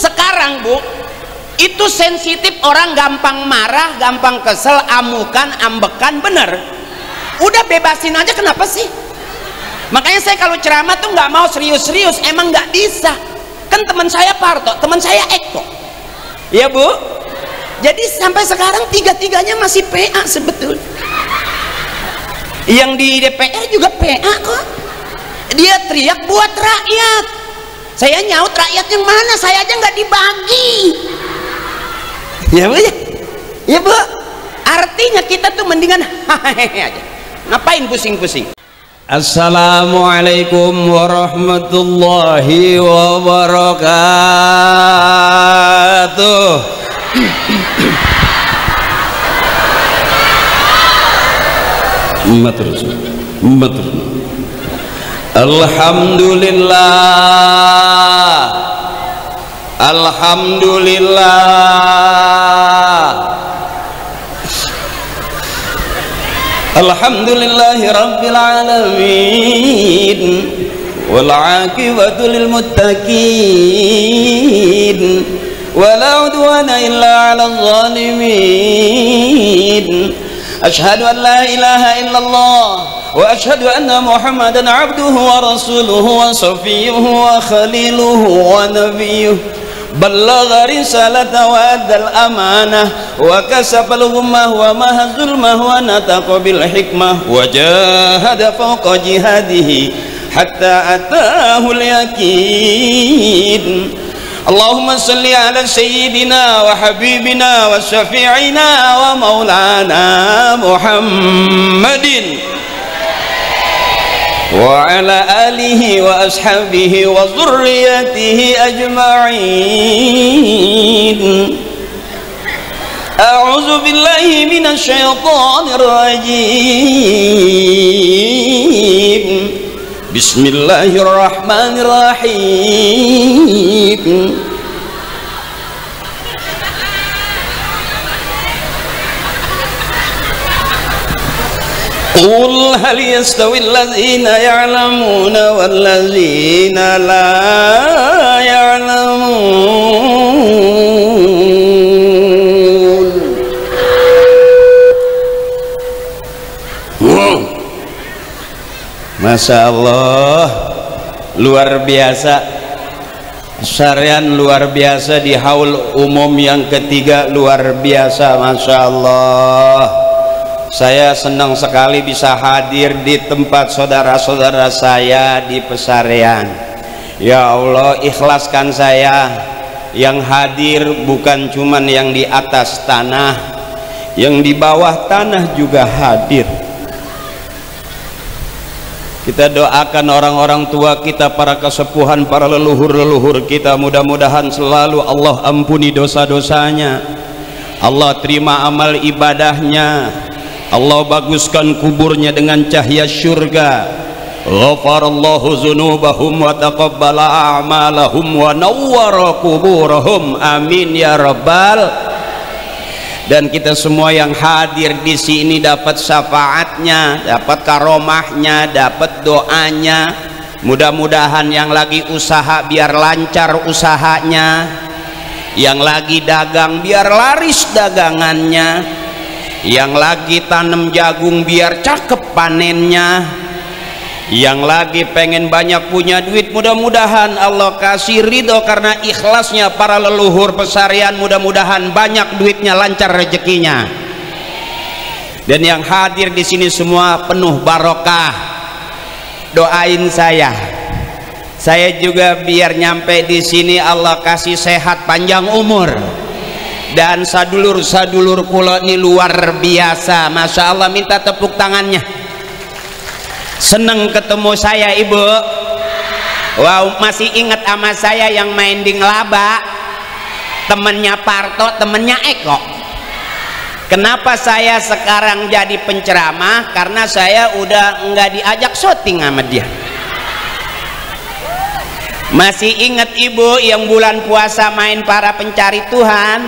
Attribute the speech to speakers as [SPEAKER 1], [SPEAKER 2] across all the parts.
[SPEAKER 1] sekarang Bu, itu sensitif, orang gampang marah, gampang kesel, amukan, ambekan, bener. Udah bebasin aja, kenapa sih? Makanya saya kalau ceramah tuh nggak mau serius-serius, emang nggak bisa. Kan teman saya Parto, teman saya Eko, ya Bu. Jadi sampai sekarang tiga-tiganya masih PA sebetulnya. Yang di DPR juga PA kok. Dia teriak buat rakyat. Saya nyaut, rakyat yang mana? Saya aja nggak dibagi. Ya Bu, ya Bu. Artinya kita tuh mendingan hehehe aja. Ngapain pusing-pusing?
[SPEAKER 2] Assalamualaikum warahmatullahi wabarakatuh. Matur. Alhamdulillahi rabbil alamin wal aqibatu lil muttaqin wala udwana illa 'alal zalimin. Asyhadu an la ilaha illallah wa asyhadu anna Muhammadan 'abduhu wa rasuluhu wa safiyyuhu wa khaliluhu wa nabiyyuhu. Ballagha risalata wa addal amanah wa kasafal ghummah wa mahazul mah wa nataqa bil hikmah wa jahada fawqa jihadihi hatta atahul yakin. Allahumma salli ala sayyidina wa habibina wa syafi'ina wa maulana Muhammadin wa ala alihi wa ashabihi wa zurriyatihi ajma'in. A'udzu billahi minasy syaithanir rajim. Bismillahirrahmanirrahim. Qul hal yastawi allazina ya'lamuna wallazina la ya'lamun. Masya Allah, luar biasa. Syarian luar biasa di haul umum yang ketiga, luar biasa. Masya Allah, saya senang sekali bisa hadir di tempat saudara-saudara saya di pesarian. Ya Allah, ikhlaskan saya yang hadir, bukan cuman yang di atas tanah, yang di bawah tanah juga hadir. Kita doakan orang-orang tua kita, para kesepuhan, para leluhur-leluhur kita, mudah-mudahan selalu Allah ampuni dosa-dosanya, Allah terima amal ibadahnya, Allah baguskan kuburnya dengan cahaya syurga. Ghafarallahu dzunubahum wa taqabbala a'malahum wa nawwara kuburahum. Amin ya rabbal. Dan kita semua yang hadir di sini dapat syafaatnya, dapat karomahnya, dapat doanya. Mudah-mudahan yang lagi usaha biar lancar usahanya, yang lagi dagang biar laris dagangannya, yang lagi tanam jagung biar cakep panennya, yang lagi pengen banyak punya duit, mudah-mudahan Allah kasih ridho karena ikhlasnya para leluhur pesarian, mudah-mudahan banyak duitnya, lancar rezekinya. Dan yang hadir di sini semua penuh barokah. Doain saya juga biar nyampe di sini Allah kasih sehat panjang umur. Dan sadulur-sadulur kula ini luar biasa, Masya Allah, minta tepuk tangannya. Seneng ketemu saya Ibu. Wow, masih ingat sama saya yang main di Ngelaba, temennya Parto, temennya Eko. Kenapa saya sekarang jadi penceramah? Karena saya udah nggak diajak syuting sama dia. Masih ingat Ibu yang bulan puasa main para pencari Tuhan,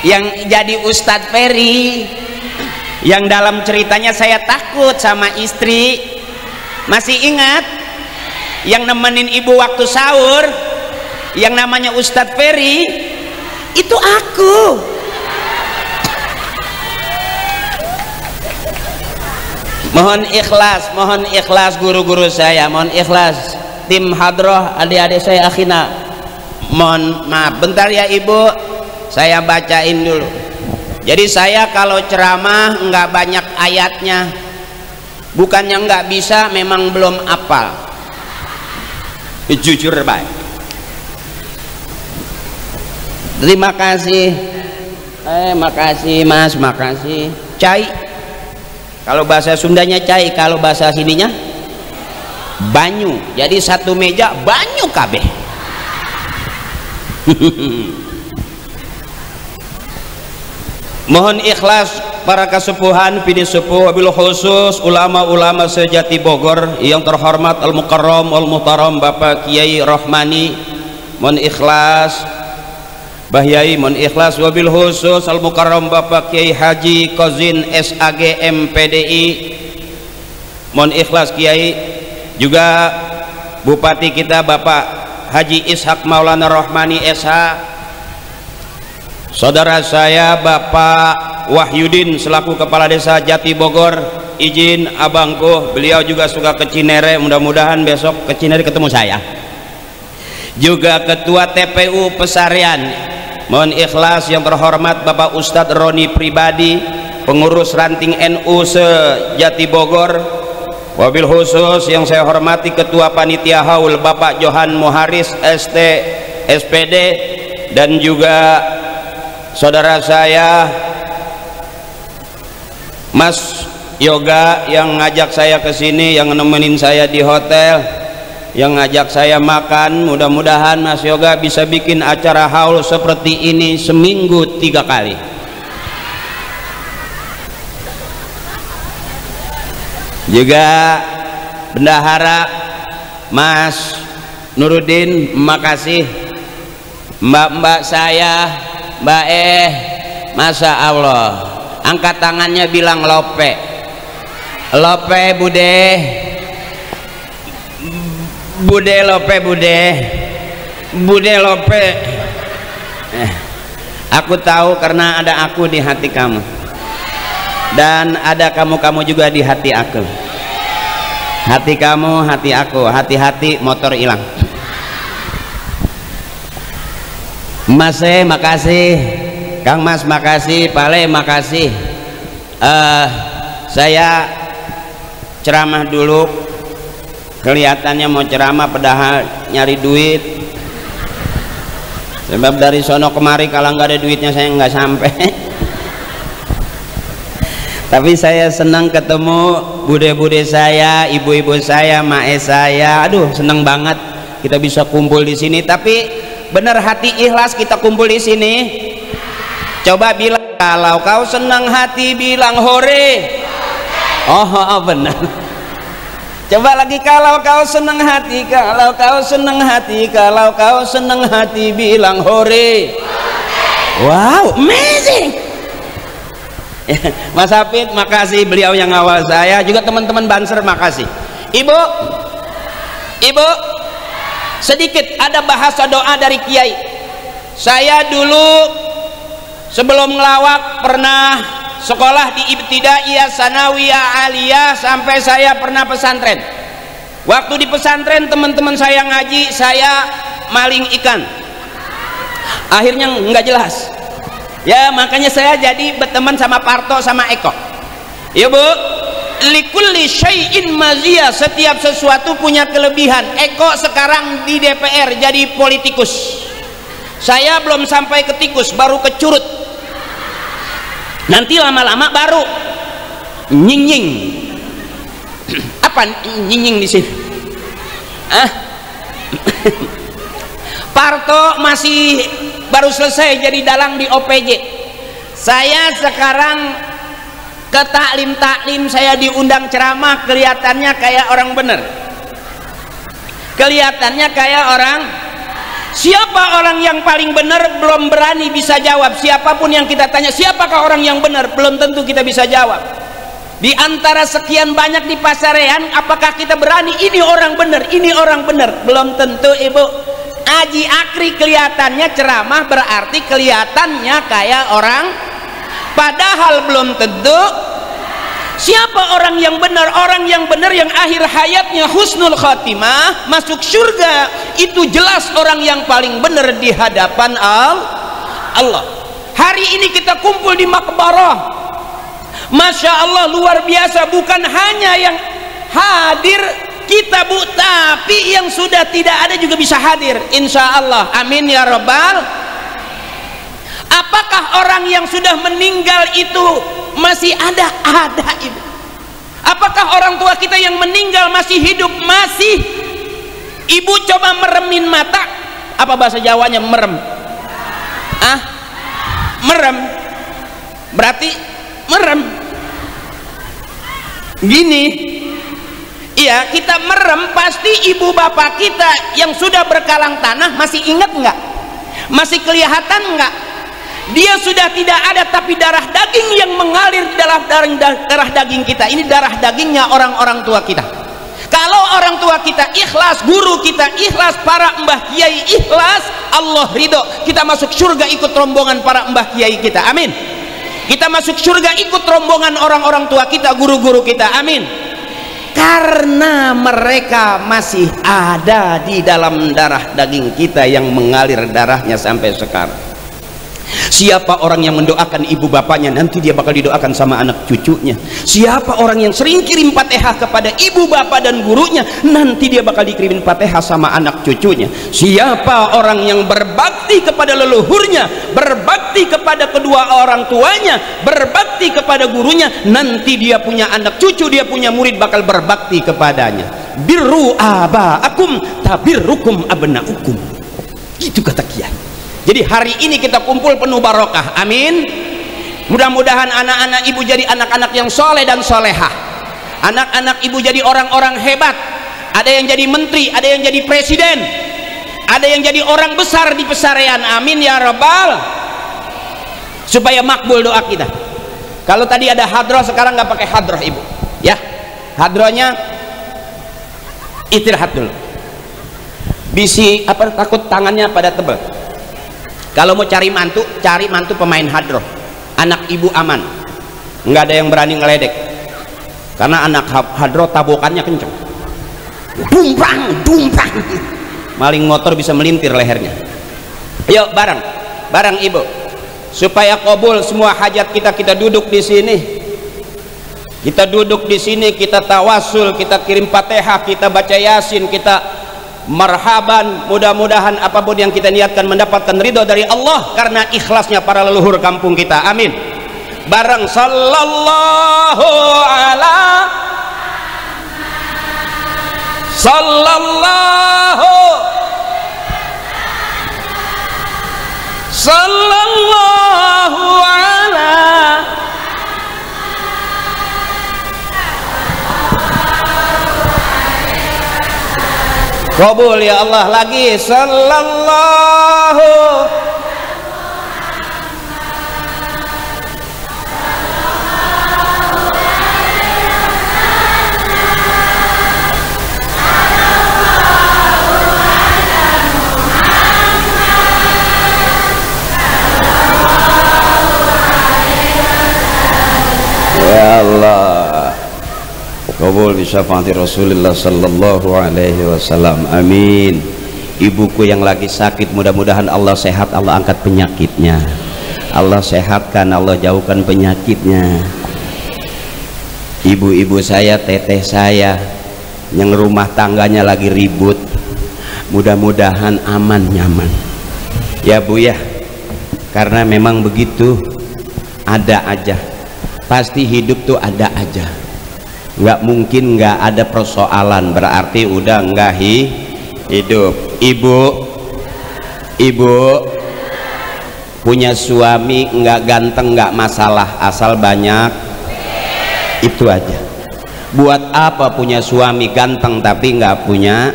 [SPEAKER 2] yang jadi Ustadz Ferry, yang dalam ceritanya saya takut sama istri. Masih ingat yang nemenin Ibu waktu sahur?
[SPEAKER 1] Yang namanya Ustadz Ferry itu aku. Mohon ikhlas guru-guru saya, mohon ikhlas tim hadroh, adik-adik saya, akhina, mohon maaf bentar ya ibu, saya bacain dulu. Jadi saya kalau ceramah nggak banyak ayatnya, bukannya nggak bisa, memang belum hafal, jujur baik. Terima kasih. Makasih mas, makasih. Cai, kalau bahasa Sundanya cai, kalau bahasa sininya banyu. Jadi satu meja banyu kabeh. Mohon ikhlas para kesepuhan, pidi sepuh, wabil khusus ulama-ulama sejati Bogor yang terhormat Al-Mukarram Al-Muhtaram Bapak Kiai Rohmani, mohon ikhlas. Bahyai mohon ikhlas, wabil khusus Al-Mukarram Bapak Kiai Haji Kozin SAG MPDI, mohon ikhlas Kiai. Juga Bupati kita Bapak Haji Ishak Maulana Rohmani SH, saudara saya Bapak Wahyudin selaku Kepala Desa Jati Bogor, izin abangku, beliau juga suka ke Cinere, mudah-mudahan besok ke Cinere ketemu saya. Juga Ketua TPU Pesarian, mohon ikhlas yang terhormat Bapak Ustadz Roni Pribadi, pengurus ranting NU se-Jati Bogor. Wabil khusus yang saya hormati Ketua Panitia Haul Bapak Johan Muharis ST SPD, dan juga saudara saya Mas Yoga yang ngajak saya ke sini, yang nemenin saya di hotel, yang ngajak saya makan. Mudah-mudahan Mas Yoga bisa bikin acara haul seperti ini seminggu 3 kali. Juga bendahara Mas Nuruddin, makasih. Mbak-mbak saya, Mbak Masya Allah, angkat tangannya bilang lope, lope bude, bude lope bude, bude lope. Aku tahu karena ada aku di hati kamu, dan ada kamu-kamu juga di hati aku. Hati kamu, hati aku, hati-hati motor hilang. Mas makasih, Kang Mas makasih, Pale makasih. Saya ceramah dulu, kelihatannya mau ceramah padahal nyari duit, sebab dari sono kemari kalau nggak ada duitnya saya nggak sampai. Tapi saya senang ketemu bude-bude saya, ibu-ibu saya, mae saya. Aduh, senang banget kita bisa kumpul di sini. Tapi benar hati ikhlas kita kumpul di sini. Coba bilang, kalau kau senang hati bilang hore. Oh, benar. Coba lagi, kalau kau senang hati, kalau kau senang hati, kalau kau senang hati bilang hore. Wow, amazing. Mas Hafid makasih, beliau yang awal saya, juga teman-teman Banser makasih. Ibu sedikit ada bahasa doa dari Kiai. Saya dulu sebelum ngelawak pernah sekolah di Ibtidaiyah, Sanawiyah, Aliyah, sampai saya pernah pesantren. Waktu di pesantren teman-teman saya ngaji, saya maling ikan, akhirnya nggak jelas ya, makanya saya jadi berteman sama Parto sama Eko. Ya Bu, likulli syai'in maziyah, setiap sesuatu punya kelebihan. Eko sekarang di DPR jadi politikus, saya belum sampai ke tikus, baru ke curut, nanti lama-lama baru nying-nying. Apa nying-nying di sini? Parto masih baru selesai jadi dalang di OPJ. Saya sekarang ke taklim, saya diundang ceramah, kelihatannya kayak orang bener, kelihatannya kayak orang. Siapa orang yang paling benar belum berani bisa jawab. Siapapun yang kita tanya siapakah orang yang benar, belum tentu kita bisa jawab. Di antara sekian banyak di pasarean, apakah kita berani ini orang benar, ini orang benar? Belum tentu Ibu. Aji Akri kelihatannya ceramah berarti kelihatannya kayak orang, padahal belum tentu. Siapa orang yang benar? Orang yang benar yang akhir hayatnya husnul khatimah, masuk surga, itu jelas orang yang paling benar di hadapan Allah. Hari ini kita kumpul di makbarah, Masya Allah luar biasa. Bukan hanya yang hadir kita Bu, tapi yang sudah tidak ada juga bisa hadir, insya Allah. Amin ya rabbal. Apakah orang yang sudah meninggal itu masih ada? Ada Ibu. Apakah orang tua kita yang meninggal masih hidup? Masih. Ibu coba meremin mata. Apa bahasa Jawanya merem? Merem berarti merem gini. Iya, kita merem, pasti ibu bapak kita yang sudah berkalang tanah masih ingat nggak? Masih kelihatan nggak? Dia sudah tidak ada, tapi darah daging yang mengalir di dalam darah daging kita ini darah dagingnya orang-orang tua kita. Kalau orang tua kita ikhlas, guru kita ikhlas, para mbah kiai ikhlas, Allah ridho, kita masuk surga ikut rombongan para mbah kiai kita. Amin. Kita masuk surga ikut rombongan orang-orang tua kita, guru-guru kita. Amin. Karena mereka masih ada di dalam darah daging kita yang mengalir darahnya sampai sekarang. Siapa orang yang mendoakan ibu bapaknya, nanti dia bakal didoakan sama anak cucunya. Siapa orang yang sering kirim Fatihah kepada ibu bapak dan gurunya, nanti dia bakal dikirimin Fatihah sama anak cucunya. Siapa orang yang berbakti kepada leluhurnya, berbakti kepada kedua orang tuanya, berbakti kepada gurunya, nanti dia punya anak cucu, dia punya murid bakal berbakti kepadanya. Birru aba'akum tabirrukum abna'ukum. Itu kata Kiai. Jadi hari ini kita kumpul penuh barokah. Amin. Mudah-mudahan anak-anak ibu jadi anak-anak yang soleh dan solehah. Anak-anak ibu jadi orang-orang hebat. Ada yang jadi menteri, ada yang jadi presiden, ada yang jadi orang besar di pesarian. Amin ya rabbal. Supaya makbul doa kita. Kalau tadi ada hadroh, sekarang nggak pakai hadroh ibu. Ya, hadrohnya istirahat dulu. Bisi apa, takut tangannya pada tebal. Kalau mau cari mantu pemain hadroh. Anak ibu aman, nggak ada yang berani ngeledek, karena anak hadroh tabokannya kenceng. Dumprang, maling motor bisa melintir lehernya. Yuk bareng ibu, supaya kabul semua hajat kita. Kita duduk di sini, kita tawasul, kita kirim Fatihah, kita baca Yasin, kita marhaban. Mudah-mudahan apapun yang kita niatkan mendapatkan ridho dari Allah karena ikhlasnya para leluhur kampung kita. Amin. Bareng sallallahu ala kabul ya Allah. Lagi sallallahu ya Allah. Kabul bisyafaati Rasulullah sallallahu alaihi wasallam. Amin. Ibuku yang lagi sakit, mudah-mudahan Allah sehat, Allah angkat penyakitnya, Allah sehatkan, Allah jauhkan penyakitnya. Ibu-ibu saya, teteh saya yang rumah tangganya lagi ribut, mudah-mudahan aman nyaman ya Bu ya. Karena memang begitu, ada aja, pasti hidup tuh ada aja. Nggak mungkin nggak ada persoalan, berarti udah nggak hidup. Ibu punya suami nggak ganteng nggak masalah, asal banyak, itu aja. Buat apa punya suami ganteng tapi nggak punya?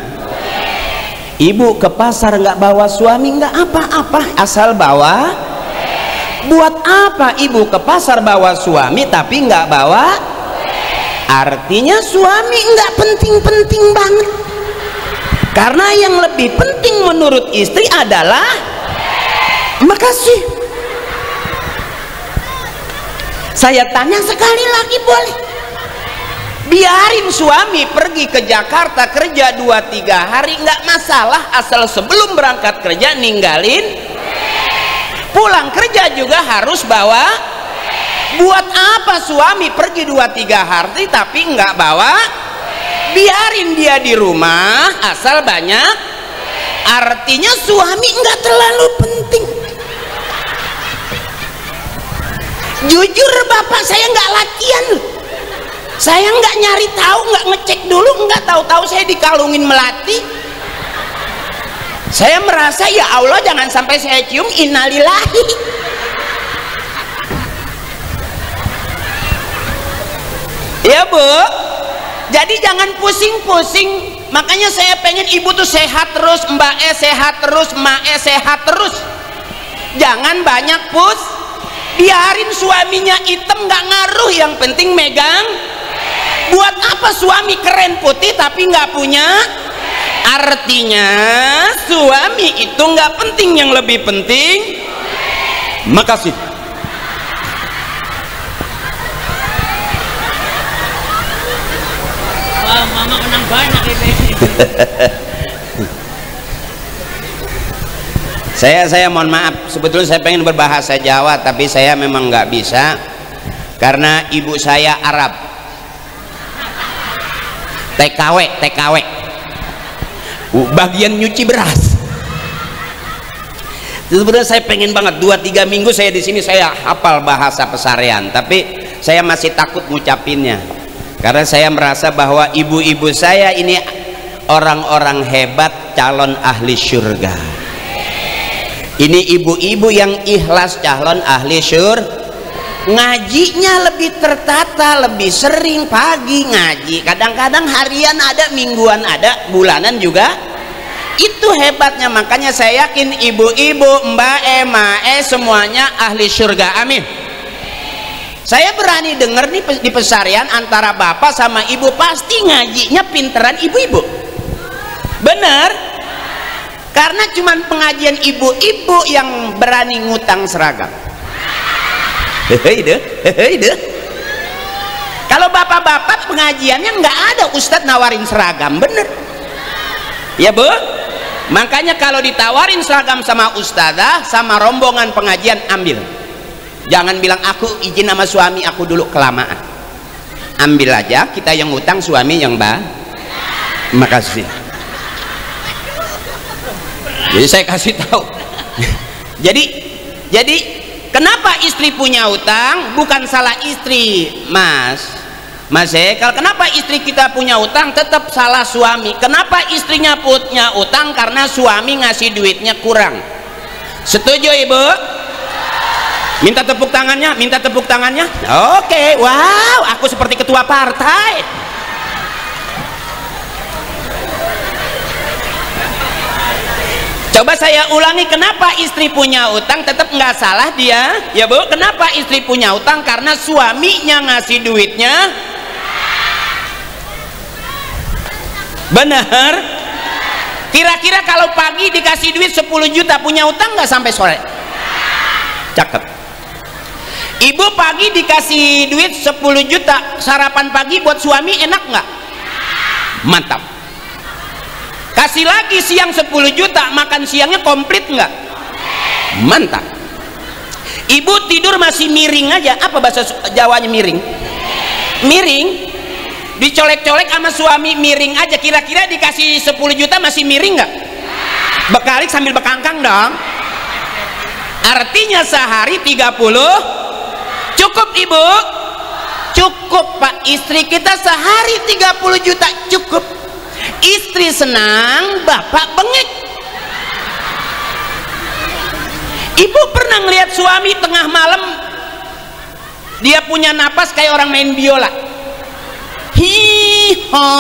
[SPEAKER 1] Ibu ke pasar nggak bawa suami nggak apa-apa, asal bawa. Buat apa ibu ke pasar bawa suami tapi nggak bawa? Artinya suami nggak penting-penting banget. Karena yang lebih penting menurut istri adalah makasih. Saya tanya sekali lagi, boleh? Biarin suami pergi ke Jakarta kerja 2-3 hari, nggak masalah, asal sebelum berangkat kerja ninggalin. Pulang kerja juga harus bawa. Buat apa suami pergi 2-3 hari tapi nggak bawa? Biarin dia di rumah asal banyak. Artinya suami nggak terlalu penting. Jujur bapak, saya nggak latihan, saya nggak nyari tahu, nggak ngecek dulu, nggak tahu-tahu saya dikalungin melati. Saya merasa ya Allah jangan sampai saya cium, innalillahi. Ya Bu, jadi jangan pusing-pusing. Makanya saya pengen ibu tuh sehat terus, Mbak sehat terus, Mak sehat terus. Jangan banyak biarin suaminya hitam nggak ngaruh, yang penting megang. Buat apa suami keren putih tapi nggak punya? Artinya suami itu nggak penting, yang lebih penting makasih.
[SPEAKER 3] Wah, mama menang banyak ini.
[SPEAKER 2] Saya mohon maaf, sebetulnya saya pengen berbahasa Jawa tapi saya memang nggak bisa karena ibu saya Arab. TKW bagian nyuci beras. Sebenarnya saya pengen banget 2-3 minggu saya di sini saya hafal bahasa Pesarean, tapi saya masih takut ngucapinnya karena saya merasa bahwa ibu-ibu saya ini orang-orang hebat, calon ahli surga. Ini ibu-ibu yang ikhlas, calon ahli surga. Ngajinya lebih tertata, lebih sering, pagi ngaji, kadang-kadang harian ada, mingguan ada, bulanan juga. Itu hebatnya. Makanya saya yakin ibu-ibu, Mbak Mae semuanya ahli surga, amin. Saya berani dengar nih di Pesarean antara bapak sama ibu pasti ngajinya pinteran ibu-ibu, bener? Karena cuman pengajian ibu-ibu yang berani ngutang seragam. Kalau bapak-bapak pengajiannya nggak ada ustadz nawarin seragam, bener? Ya Bu. Makanya kalau ditawarin seragam sama ustadzah sama rombongan pengajian, ambil. Jangan bilang aku izin sama suami aku dulu, kelamaan. Ambil aja, kita yang ngutang, suami yang makasih. Jadi saya kasih tahu. jadi kenapa istri punya utang? Bukan salah istri, Mas Ekal. Kenapa istri kita punya utang? Tetap salah suami. Kenapa istrinya punya utang? Karena suami ngasih duitnya kurang. Setuju Ibu? Minta tepuk tangannya, minta tepuk tangannya. Oke, wow, aku seperti ketua partai. Coba saya ulangi, kenapa istri punya utang? Tetap nggak salah dia, ya Bu. Kenapa istri punya utang? Karena suaminya ngasih duitnya benar. Kira-kira kalau pagi dikasih duit 10 juta, punya utang nggak sampai sore? Cakep. Ibu pagi dikasih duit 10 juta, sarapan pagi buat suami enak nggak? Mantap. Kasih lagi siang 10 juta, makan siangnya komplit nggak? Mantap. Ibu tidur masih miring aja. Apa bahasa Jawanya miring? Miring. Dicolek-colek sama suami, miring aja. Kira-kira dikasih 10 juta masih miring nggak? Bekalik sambil bekangkang dong. Artinya sehari 30 cukup Ibu? Cukup Pak. Istri kita sehari 30 juta cukup. Istri senang, bapak bengek. Ibu pernah ngelihat suami tengah malam dia punya napas kayak orang main biola, hiho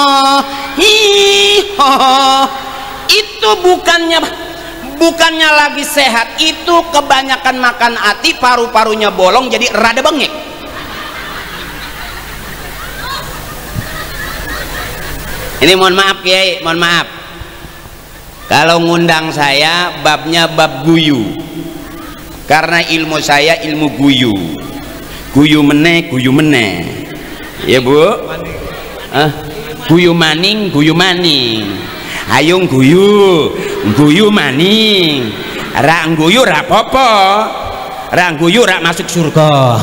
[SPEAKER 2] hiho. Itu bukannya lagi sehat, itu kebanyakan makan ati, paru-parunya bolong jadi rada bengek. Ini mohon maaf Kiai, mohon maaf. Kalau ngundang saya babnya bab guyu, karena ilmu saya ilmu guyu. Guyu meneh ya Bu. Guyu maning hayung guyu maning ra guyu ra popo, ra guyu ra masuk surga.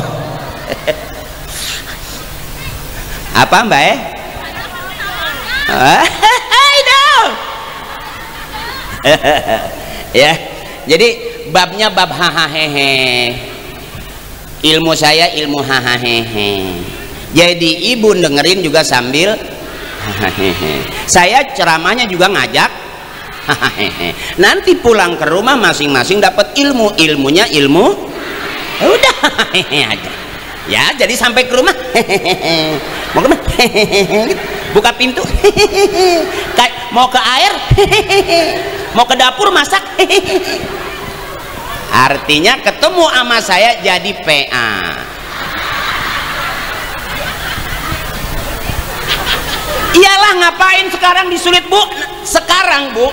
[SPEAKER 2] Apa Mbak ya, jadi babnya bab hahahehe. Ilmu saya ilmu hahahehe. Jadi ibu dengerin juga sambil hahahehe. Saya ceramahnya juga ngajak hahahehe. Nanti pulang ke rumah masing-masing dapat ilmu, ilmunya ilmu udah hahahehe aja. Ya, jadi sampai ke rumah hehehe. Mau kemana? Hehehe. Buka pintu hehehe. Mau ke air hehehe. Mau ke dapur masak hehehe. Artinya ketemu sama saya jadi PA. Iyalah, ngapain sekarang disulit Bu? Sekarang Bu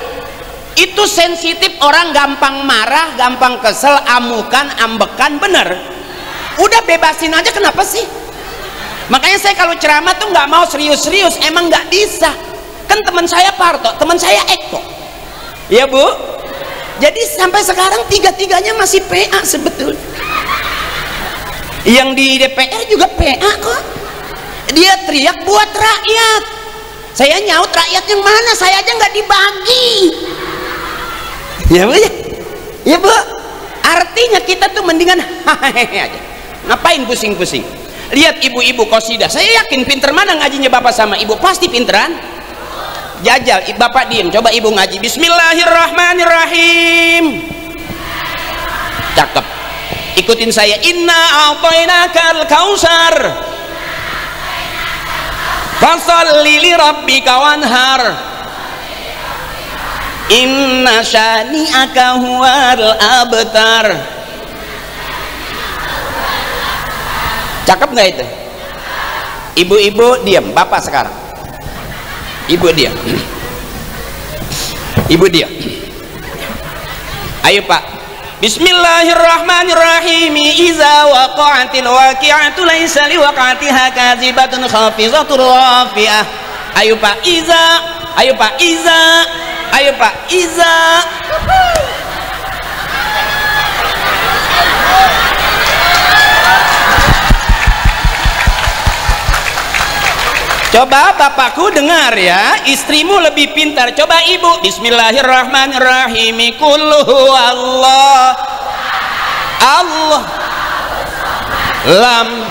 [SPEAKER 2] itu sensitif, orang gampang marah, gampang kesel, amukan, ambekan, bener. Udah bebasin aja, kenapa sih? Makanya saya kalau ceramah tuh nggak mau serius-serius, emang nggak bisa. Kan teman saya Parto, teman saya Eko, ya Bu. Jadi sampai sekarang tiga-tiganya masih PA sebetulnya. Yang di DPR juga PA kok. Dia teriak buat rakyat. Saya nyaut, rakyat yang mana? Saya aja nggak dibagi. Ya Bu ya? Ya Bu. Artinya kita tuh mendingan hahehe aja. Ngapain pusing-pusing? Lihat ibu-ibu qasidah. Saya yakin pinter mana ngajinya bapak sama ibu, pasti pinteran. Jajal, bapak diem, coba ibu ngaji. Bismillahirrahmanirrahim. Cakep. Ikutin saya. Inna a'tainakal kausar fasholli li rabbika wanhar inna syani'aka huwal abtar. Cakep nggak itu? Ibu-ibu diam, bapak sekarang. Ibu diam. Ibu diam. Ayo Pak. Bismillahirrahmanirrahim. Iza waqa'atil waqi'atu laisa liwaqa'atiha kadzibatun khafizatur rafi'ah. Ayo Pak, iza. Ayo Pak, iza. Ayo Pak, iza. Coba bapakku dengar ya, istrimu lebih pintar. Coba ibu. Bismillahirrahmanirrahim. Qul huwallah Allah lam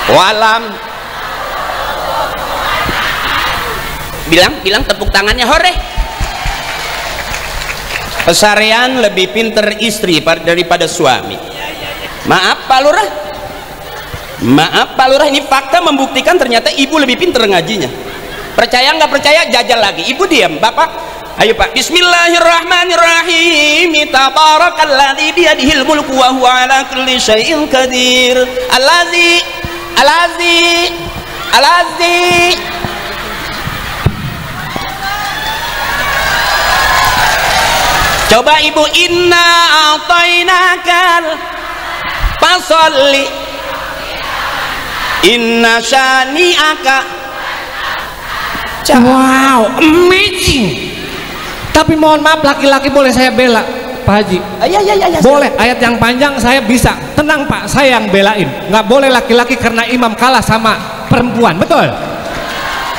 [SPEAKER 2] walam. Bilang tepuk tangannya hore. Pesarian lebih pintar istri daripada suami. Maaf Pak Lurah. Maaf Pak Lurah, ini fakta membuktikan ternyata ibu lebih pintar ngajinya. Percaya nggak percaya, jajal lagi. Ibu diam, bapak. Ayo Pak. Bismillahirrahmanirrahim. Tabarakalladzi biyadihil mulku wa huwa ala kulli syai'in qadir. Allazi Coba ibu. Inna a'tainakal fasholli inna syani'aka.
[SPEAKER 4] Wow, amazing. Tapi mohon maaf, laki-laki boleh saya bela Pak Haji?
[SPEAKER 1] Ya.
[SPEAKER 4] Boleh, ayat yang panjang saya bisa. Tenang Pak, saya yang belain. Nggak boleh laki-laki karena imam kalah sama perempuan, betul?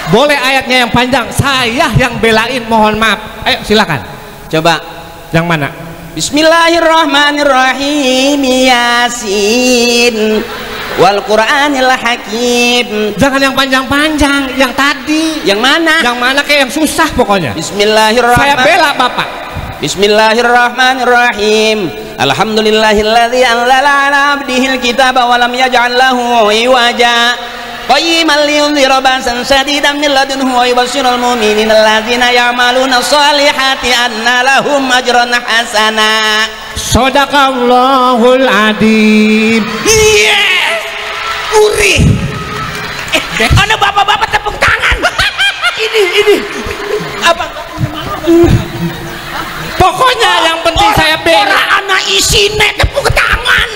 [SPEAKER 4] Boleh ayatnya yang panjang, saya yang belain, mohon maaf. Ayo silakan.
[SPEAKER 2] Coba.
[SPEAKER 4] Yang mana?
[SPEAKER 2] Bismillahirrahmanirrahim. Yasin wal Qur'anil Hakim.
[SPEAKER 4] Jangan yang panjang-panjang, yang tadi.
[SPEAKER 2] Yang mana?
[SPEAKER 4] Yang mana kayak yang susah pokoknya.
[SPEAKER 2] Bismillahirrahmanirrahim.
[SPEAKER 4] Saya bela Bapak.
[SPEAKER 2] Bismillahirrahmanirrahim. Alhamdulillahilladzi anzala 'ala 'abdihil kitaba wa lam yaj'al lahu 'iwaja. Qayyiman liyunzira ba'san shadidan min ladunhu wa yubashshirul mu'minina alladzina ya'maluna shalihati anna lahum ajran hasana.
[SPEAKER 4] Shadaqallahul adzim.
[SPEAKER 1] Yes, gurih. Ada bapak-bapak tepuk tangan. Ini apa?
[SPEAKER 4] Pokoknya yang penting saya bela.
[SPEAKER 1] Anak isine tepuk tangan.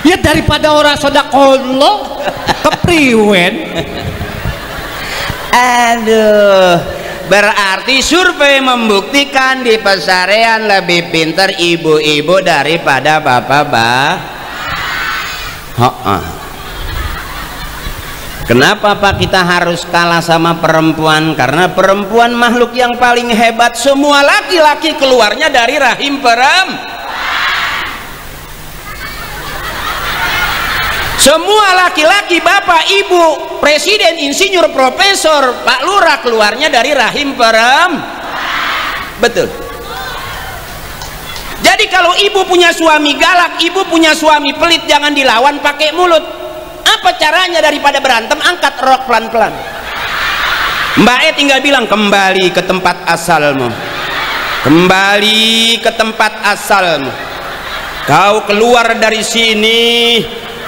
[SPEAKER 4] Ya daripada orang sodakono kepriwen.
[SPEAKER 2] Aduh, berarti survei membuktikan di pesarean lebih pintar ibu-ibu daripada bapak-bapak. Kenapa Pak kita harus kalah sama perempuan? Karena perempuan makhluk yang paling hebat. Semua laki-laki keluarnya dari rahim perempuan. Semua laki-laki, bapak, ibu, presiden, insinyur, profesor, pak lurah keluarnya dari rahim perempuan. Betul. Jadi kalau ibu punya suami galak, ibu punya suami pelit, jangan dilawan pakai mulut. Apa caranya daripada berantem? Angkat rok pelan-pelan. Mbak E tinggal bilang kembali ke tempat asalmu. Kembali ke tempat asalmu. Kau keluar dari sini,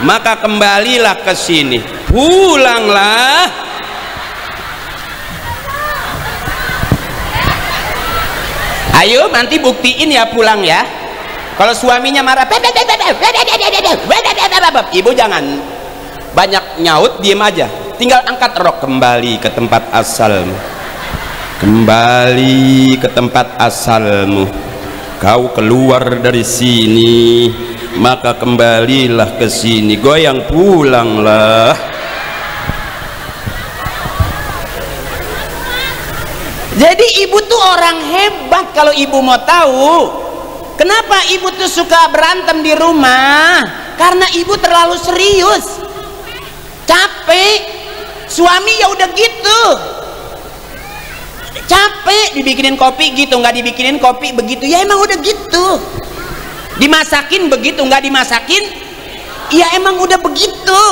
[SPEAKER 2] maka kembalilah ke sini. Pulanglah. Ayo nanti buktiin ya pulang ya. Kalau suaminya marah, ibu jangan banyak nyaut, diem aja, tinggal angkat rok. Kembali ke tempat asalmu. Kembali ke tempat asalmu. Kau keluar dari sini, maka kembalilah ke sini. Goyang, pulanglah. Jadi ibu tuh orang hebat. Kalau ibu mau tahu kenapa ibu tuh suka berantem di rumah, karena ibu terlalu serius, capek. Suami ya udah gitu, capek dibikinin kopi gitu, nggak dibikinin kopi begitu, ya emang udah gitu. Dimasakin begitu, nggak dimasakin ya emang udah begitu.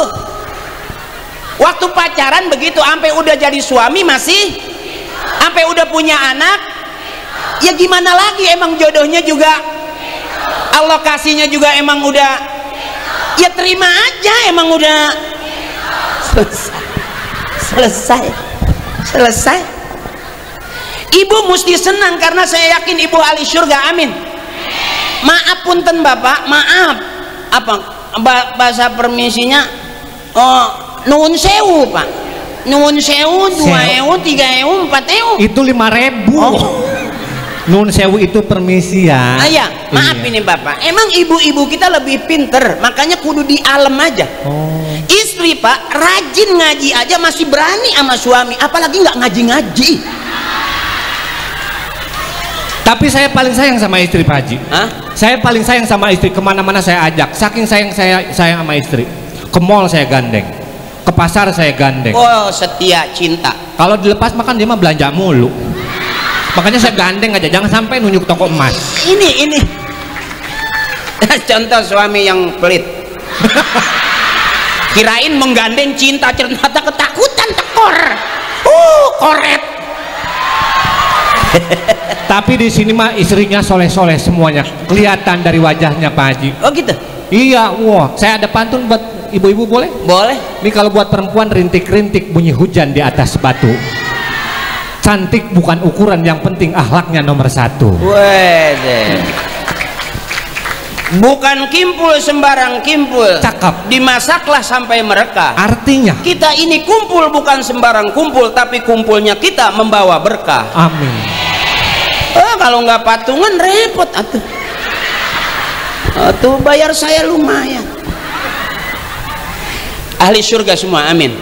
[SPEAKER 2] Waktu pacaran begitu, sampai udah jadi suami masih, sampai udah punya anak ya gimana lagi, emang jodohnya juga Allah kasihnya juga emang udah, ya terima aja, emang udah selesai. Ibu mesti senang karena saya yakin ibu ahli surga, amin. Maaf punten bapak, maaf, apa bahasa permisinya, nuwun sewu pak, nuwun sewu, 2 ewu, 3 ewu, 4 ewu,
[SPEAKER 4] itu 5.000. Nuwun sewu itu permisi ya.
[SPEAKER 2] Ya maaf ini bapak, emang ibu-ibu kita lebih pinter, makanya kudu di alam aja. Istri pak rajin ngaji aja masih berani sama suami, apalagi nggak ngaji-ngaji.
[SPEAKER 4] Tapi saya paling sayang sama istri Pak Haji. Saya paling sayang sama istri, kemana-mana saya ajak. Saking sayang saya sama istri. Ke mall saya gandeng, ke pasar saya gandeng.
[SPEAKER 2] Oh setia cinta.
[SPEAKER 4] Kalau dilepas makan dia mah belanja mulu. Makanya saya gandeng aja, jangan sampai nunjuk toko emas.
[SPEAKER 2] Ini contoh suami yang pelit. Kirain menggandeng cinta, ternyata ketakutan tekor. Koret.
[SPEAKER 4] Tapi di sini mah istrinya soleh-soleh semuanya, kelihatan dari wajahnya Pak Haji.
[SPEAKER 2] Oh gitu.
[SPEAKER 4] Iya, wah. Saya ada pantun buat ibu-ibu, boleh?
[SPEAKER 2] Boleh.
[SPEAKER 4] Ini kalau buat perempuan, rintik-rintik bunyi hujan di atas batu. Cantik bukan ukuran, yang penting akhlaknya nomor 1.
[SPEAKER 2] Wede. Bukan kimpul sembarang kimpul.
[SPEAKER 4] Cakep.
[SPEAKER 2] Dimasaklah sampai mereka.
[SPEAKER 4] Artinya
[SPEAKER 2] Kita ini kumpul bukan sembarang kumpul, tapi kumpulnya kita membawa berkah.
[SPEAKER 4] amin.
[SPEAKER 2] Kalau nggak patungan repot atuh. Tuh bayar saya lumayan. Ahli surga semua, amin.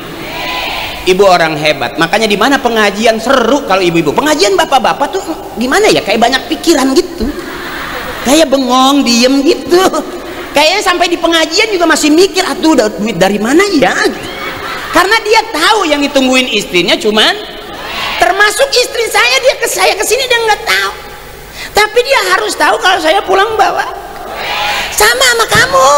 [SPEAKER 2] Ibu orang hebat, makanya di mana pengajian seru kalau ibu-ibu. Pengajian bapak-bapak tuh gimana ya, kayak banyak pikiran gitu, kayak bengong diem gitu, kayaknya sampai di pengajian juga masih mikir, atuh duit dari mana ya gitu. Karena dia tahu yang ditungguin istrinya cuman, termasuk istri saya, dia ke saya kesini dia nggak tahu, tapi dia harus tahu kalau saya pulang bawa sama kamu.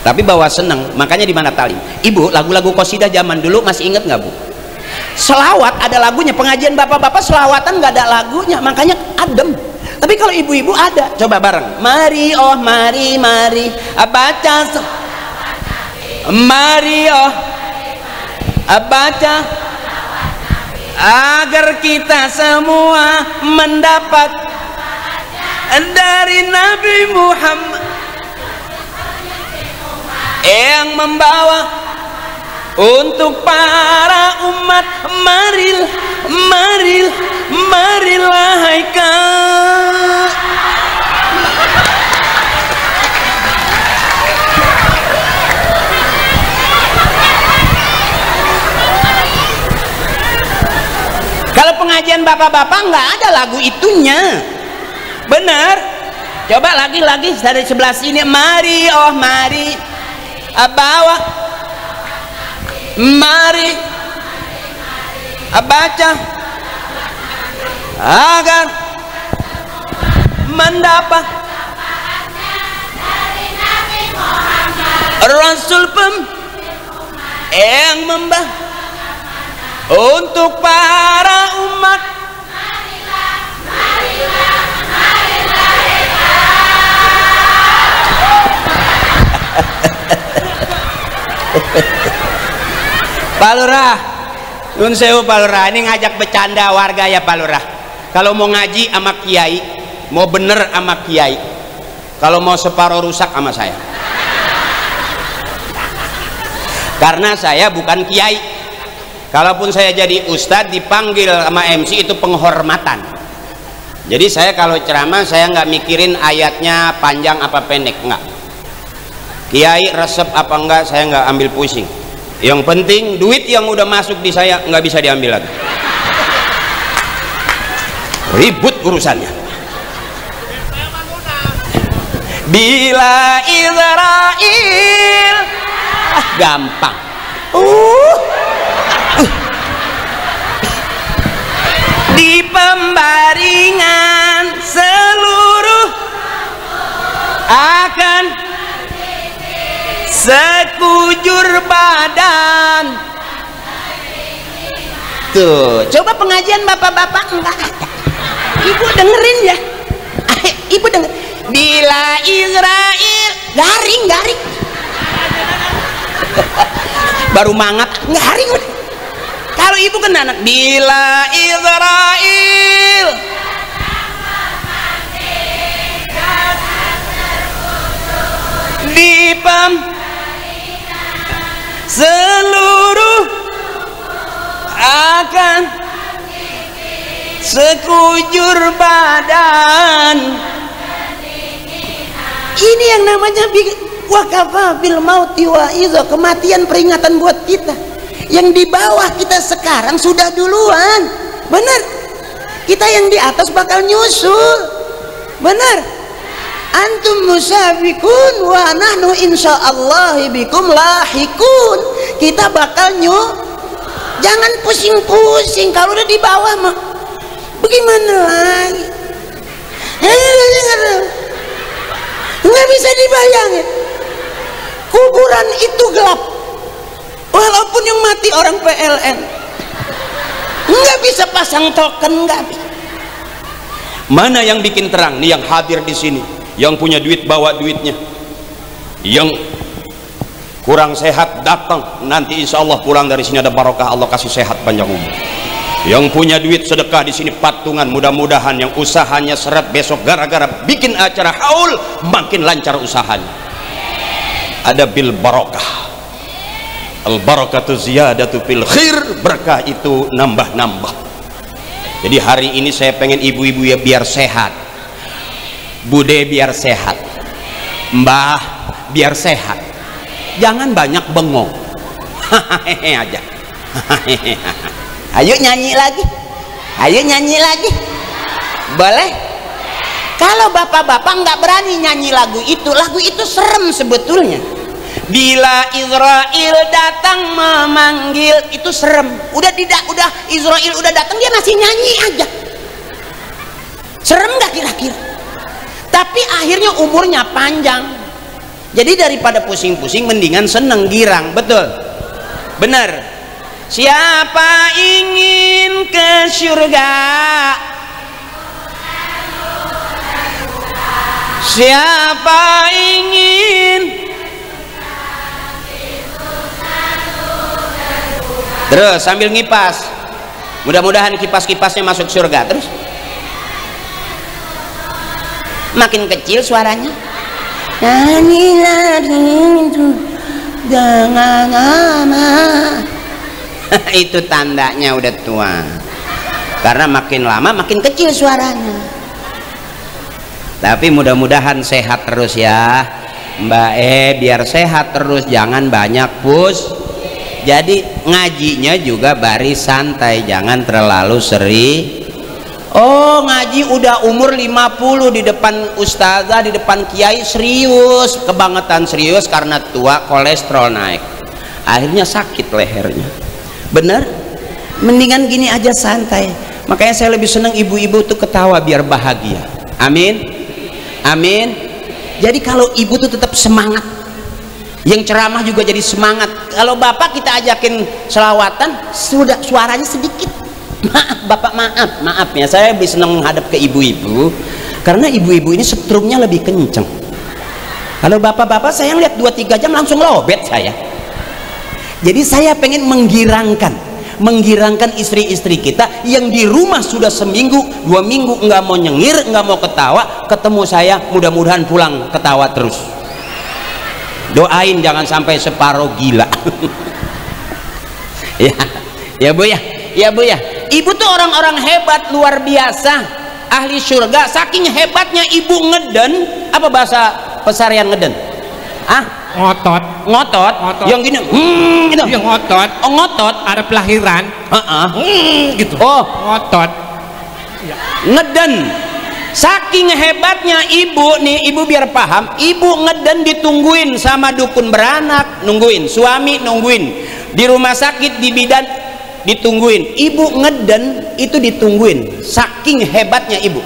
[SPEAKER 2] Tapi bawa seneng, makanya di mana talim. Ibu, lagu-lagu qasidah zaman dulu masih inget nggak bu? Selawat ada lagunya, pengajian bapak-bapak selawatan nggak ada lagunya, makanya adem. Tapi kalau ibu-ibu ada, coba bareng. Mari oh mari baca, mari oh baca. agar kita semua mendapat dari Nabi Muhammad yang membawa untuk para umat. Marilah hai kau. Kalau pengajian bapak-bapak nggak ada lagu itunya, bener. Coba lagi dari sebelah sini. Mari, oh mari, bawa, mari, baca, agar mendapat Rasul yang membawa untuk para umat. Pak Lurah, nun sewu Pak Lurah, ini ngajak bercanda warga ya Pak Lurah. Kalau mau ngaji sama kiai, mau bener sama kiai, kalau mau separuh rusak sama saya. Karena saya bukan kiai. Kalaupun saya jadi ustadz dipanggil sama MC itu penghormatan. Jadi saya kalau ceramah saya nggak mikirin ayatnya panjang apa pendek, enggak. Kiai resep apa enggak saya nggak ambil pusing. Yang penting duit yang udah masuk di saya nggak bisa diambil lagi. Ribut urusannya. Bila Israel gampang. Di pembaringan seluruh akan sekujur badan. Tuh, coba pengajian bapak-bapak enggak ada. Ibu dengerin ya. Ibu denger. Bila Israel garing. Baru mangat garing. Kalau ibu kan anak bila Israel dipam seluruh akan sekujur badan. Ini yang namanya wakafa bil mauti wa iza, kematian peringatan buat kita. Yang di bawah kita sekarang sudah duluan, benar. Kita yang di atas bakal nyusul, benar. Antum musabiqun wa nahnu insyaallah bikum lahikun. Kita bakal jangan pusing-pusing. Kalau udah di bawah mah bagaimana lagi? Nggak bisa dibayangin. Kuburan itu gelap. Walaupun yang mati orang PLN, nggak bisa pasang token, nggak bisa. Mana yang bikin terang? Nih yang hadir di sini, yang punya duit bawa duitnya, yang kurang sehat datang. Nanti insya Allah pulang dari sini ada barokah, Allah kasih sehat panjang umur. Yang punya duit sedekah di sini patungan, mudah-mudahan yang usahanya seret besok gara-gara bikin acara haul makin lancar usahanya. Ada bil barokah. Al barakatu ziyadatu fil khair, berkah itu nambah-nambah. Jadi hari ini saya pengen ibu-ibu ya biar sehat, bude biar sehat, mbah biar sehat, jangan banyak bengong. Hehehe aja. Ayo nyanyi lagi, boleh? Kalau bapak-bapak nggak berani nyanyi lagu itu serem sebetulnya. Bila Israel datang memanggil, itu serem. Udah Israel udah datang dia masih nyanyi aja. Serem nggak kira-kira? Tapi akhirnya umurnya panjang. Jadi daripada pusing-pusing mendingan seneng girang, betul? Bener. Siapa ingin ke surga? Siapa ingin? Terus sambil ngipas.
[SPEAKER 1] Mudah-mudahan kipas-kipasnya masuk surga. Terus makin kecil suaranya. Itu tandanya udah tua. Karena makin lama makin kecil suaranya. Tapi mudah-mudahan sehat terus ya Mbak biar sehat terus, jangan banyak push. Jadi ngajinya juga baris santai, jangan terlalu sering. Oh ngaji udah umur 50 di depan ustazah, di depan kiai serius, kebangetan serius karena tua, kolesterol naik, akhirnya sakit lehernya. Bener? Mendingan gini aja santai. Makanya saya lebih senang ibu-ibu tuh ketawa biar bahagia. Amin, amin. Jadi kalau ibu tuh tetap semangat, yang ceramah juga jadi semangat. Kalau bapak kita ajakin selawatan sudah suaranya sedikit, maaf bapak, maaf ya, saya lebih senang menghadap ke ibu-ibu karena ibu-ibu ini setrumnya lebih kenceng. Kalau bapak-bapak saya lihat 2-3 jam langsung lobet saya. Jadi saya pengen menggirangkan istri-istri kita yang di rumah sudah seminggu 2 minggu nggak mau nyengir, nggak mau ketawa, ketemu saya mudah-mudahan pulang ketawa terus. Doain jangan sampai separuh gila. Ya bu ya, ya bu ya. Ibu tuh orang-orang hebat luar biasa, ahli surga. Saking hebatnya ibu ngeden, apa bahasa pesarian ngeden? Ngotot. Yang gini, gitu.
[SPEAKER 4] Yang ngotot.
[SPEAKER 1] Oh ngotot.
[SPEAKER 4] Ada pelahiran. Gitu.
[SPEAKER 1] Oh
[SPEAKER 4] ngotot.
[SPEAKER 1] Ngeden. Saking hebatnya ibu nih, ibu biar paham, ibu ngeden ditungguin sama dukun beranak, nungguin suami, nungguin di rumah sakit, di bidan ditungguin. Ibu ngeden itu ditungguin, saking hebatnya ibu.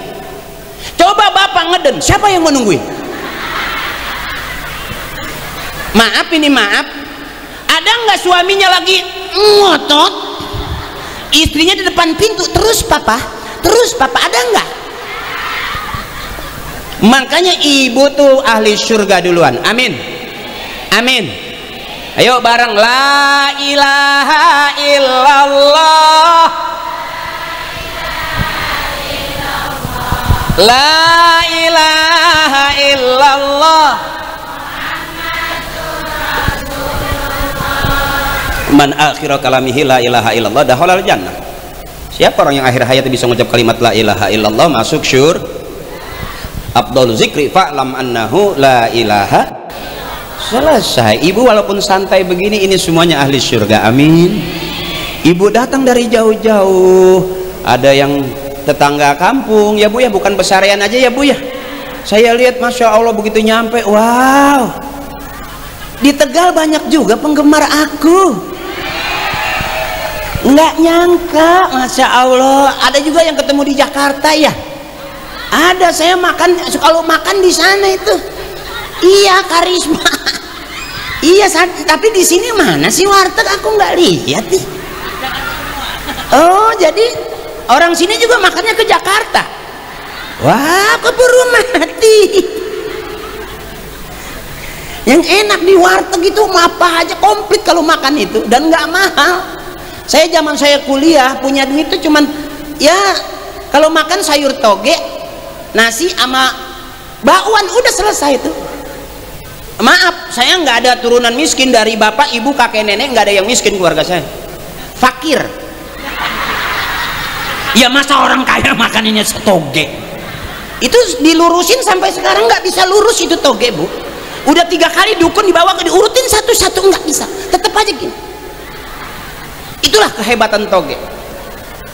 [SPEAKER 1] Coba bapak ngeden, siapa yang mau nungguin? Maaf ini maaf, ada nggak suaminya lagi ngotot, istrinya di depan pintu terus papa, ada nggak? Makanya ibu tuh ahli surga duluan. Amin, amin. Ayo bareng, la ilaha illallah, la ilaha illallah, man akhira kalamihi la ilaha illallah dakhalal jannah. Siapa orang yang akhir hayat bisa mengucap kalimat la ilaha illallah masuk syurga. Abdul zikri fa'lam annahu la ilaha. Selesai. Ibu walaupun santai begini, ini semuanya ahli surga. Amin. Ibu datang dari jauh-jauh, ada yang tetangga kampung ya bu ya, bukan pesarian aja ya bu ya. Saya lihat masya Allah begitu nyampe, wow, di Tegal banyak juga penggemar aku. Nggak nyangka, masya Allah. Ada juga yang ketemu di Jakarta ya. Ada, saya makan, kalau makan di sana itu, iya karisma, iya. Tapi di sini mana sih warteg? Aku nggak lihat nih. Oh, jadi orang sini juga makannya ke Jakarta. Wah, keburu mati. Yang enak di warteg itu apa aja komplit kalau makan itu, dan nggak mahal. Saya zaman saya kuliah punya duit itu cuman ya kalau makan sayur toge, nasi sama bakwan udah selesai itu. Maaf, saya nggak ada turunan miskin, dari bapak, ibu, kakek, nenek nggak ada yang miskin keluarga saya. Fakir. Ya masa orang kaya makanannya setoge? Itu dilurusin sampai sekarang nggak bisa lurus itu toge bu. Udah 3 kali dukun dibawa ke diurutin satu-satu nggak bisa, tetap aja gini. Itulah kehebatan toge.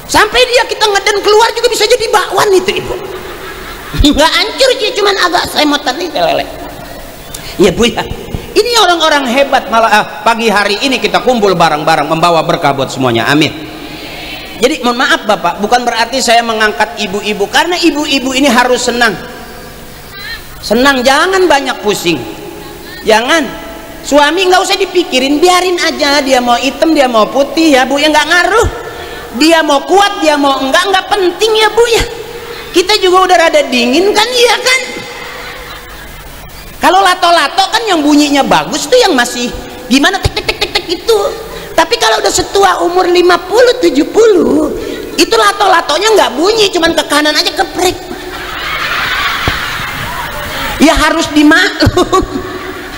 [SPEAKER 1] Sampai dia kita ngeden keluar juga bisa jadi bakwan itu ibu. Nggak hancur sih, cuman agak semotan nih lele. Ya bu ya, ini orang-orang hebat. Malah pagi hari ini kita kumpul bareng-bareng membawa berkah buat semuanya. Amin. Jadi mohon maaf bapak, bukan berarti saya mengangkat ibu-ibu, karena ibu-ibu ini harus senang. Senang, jangan banyak pusing. Jangan, suami nggak usah dipikirin, biarin aja, dia mau hitam, dia mau putih ya bu ya, nggak ngaruh. Dia mau kuat, dia mau nggak penting ya bu ya. Kita juga udah rada dingin kan, iya kan. Kalau lato-lato kan yang bunyinya bagus tuh yang masih gimana tek tek tek tek tek itu. Tapi kalau udah setua umur 50 70 Itu lato-latonya nggak bunyi, cuman ke kanan aja keprek. Ya harus dimaklum.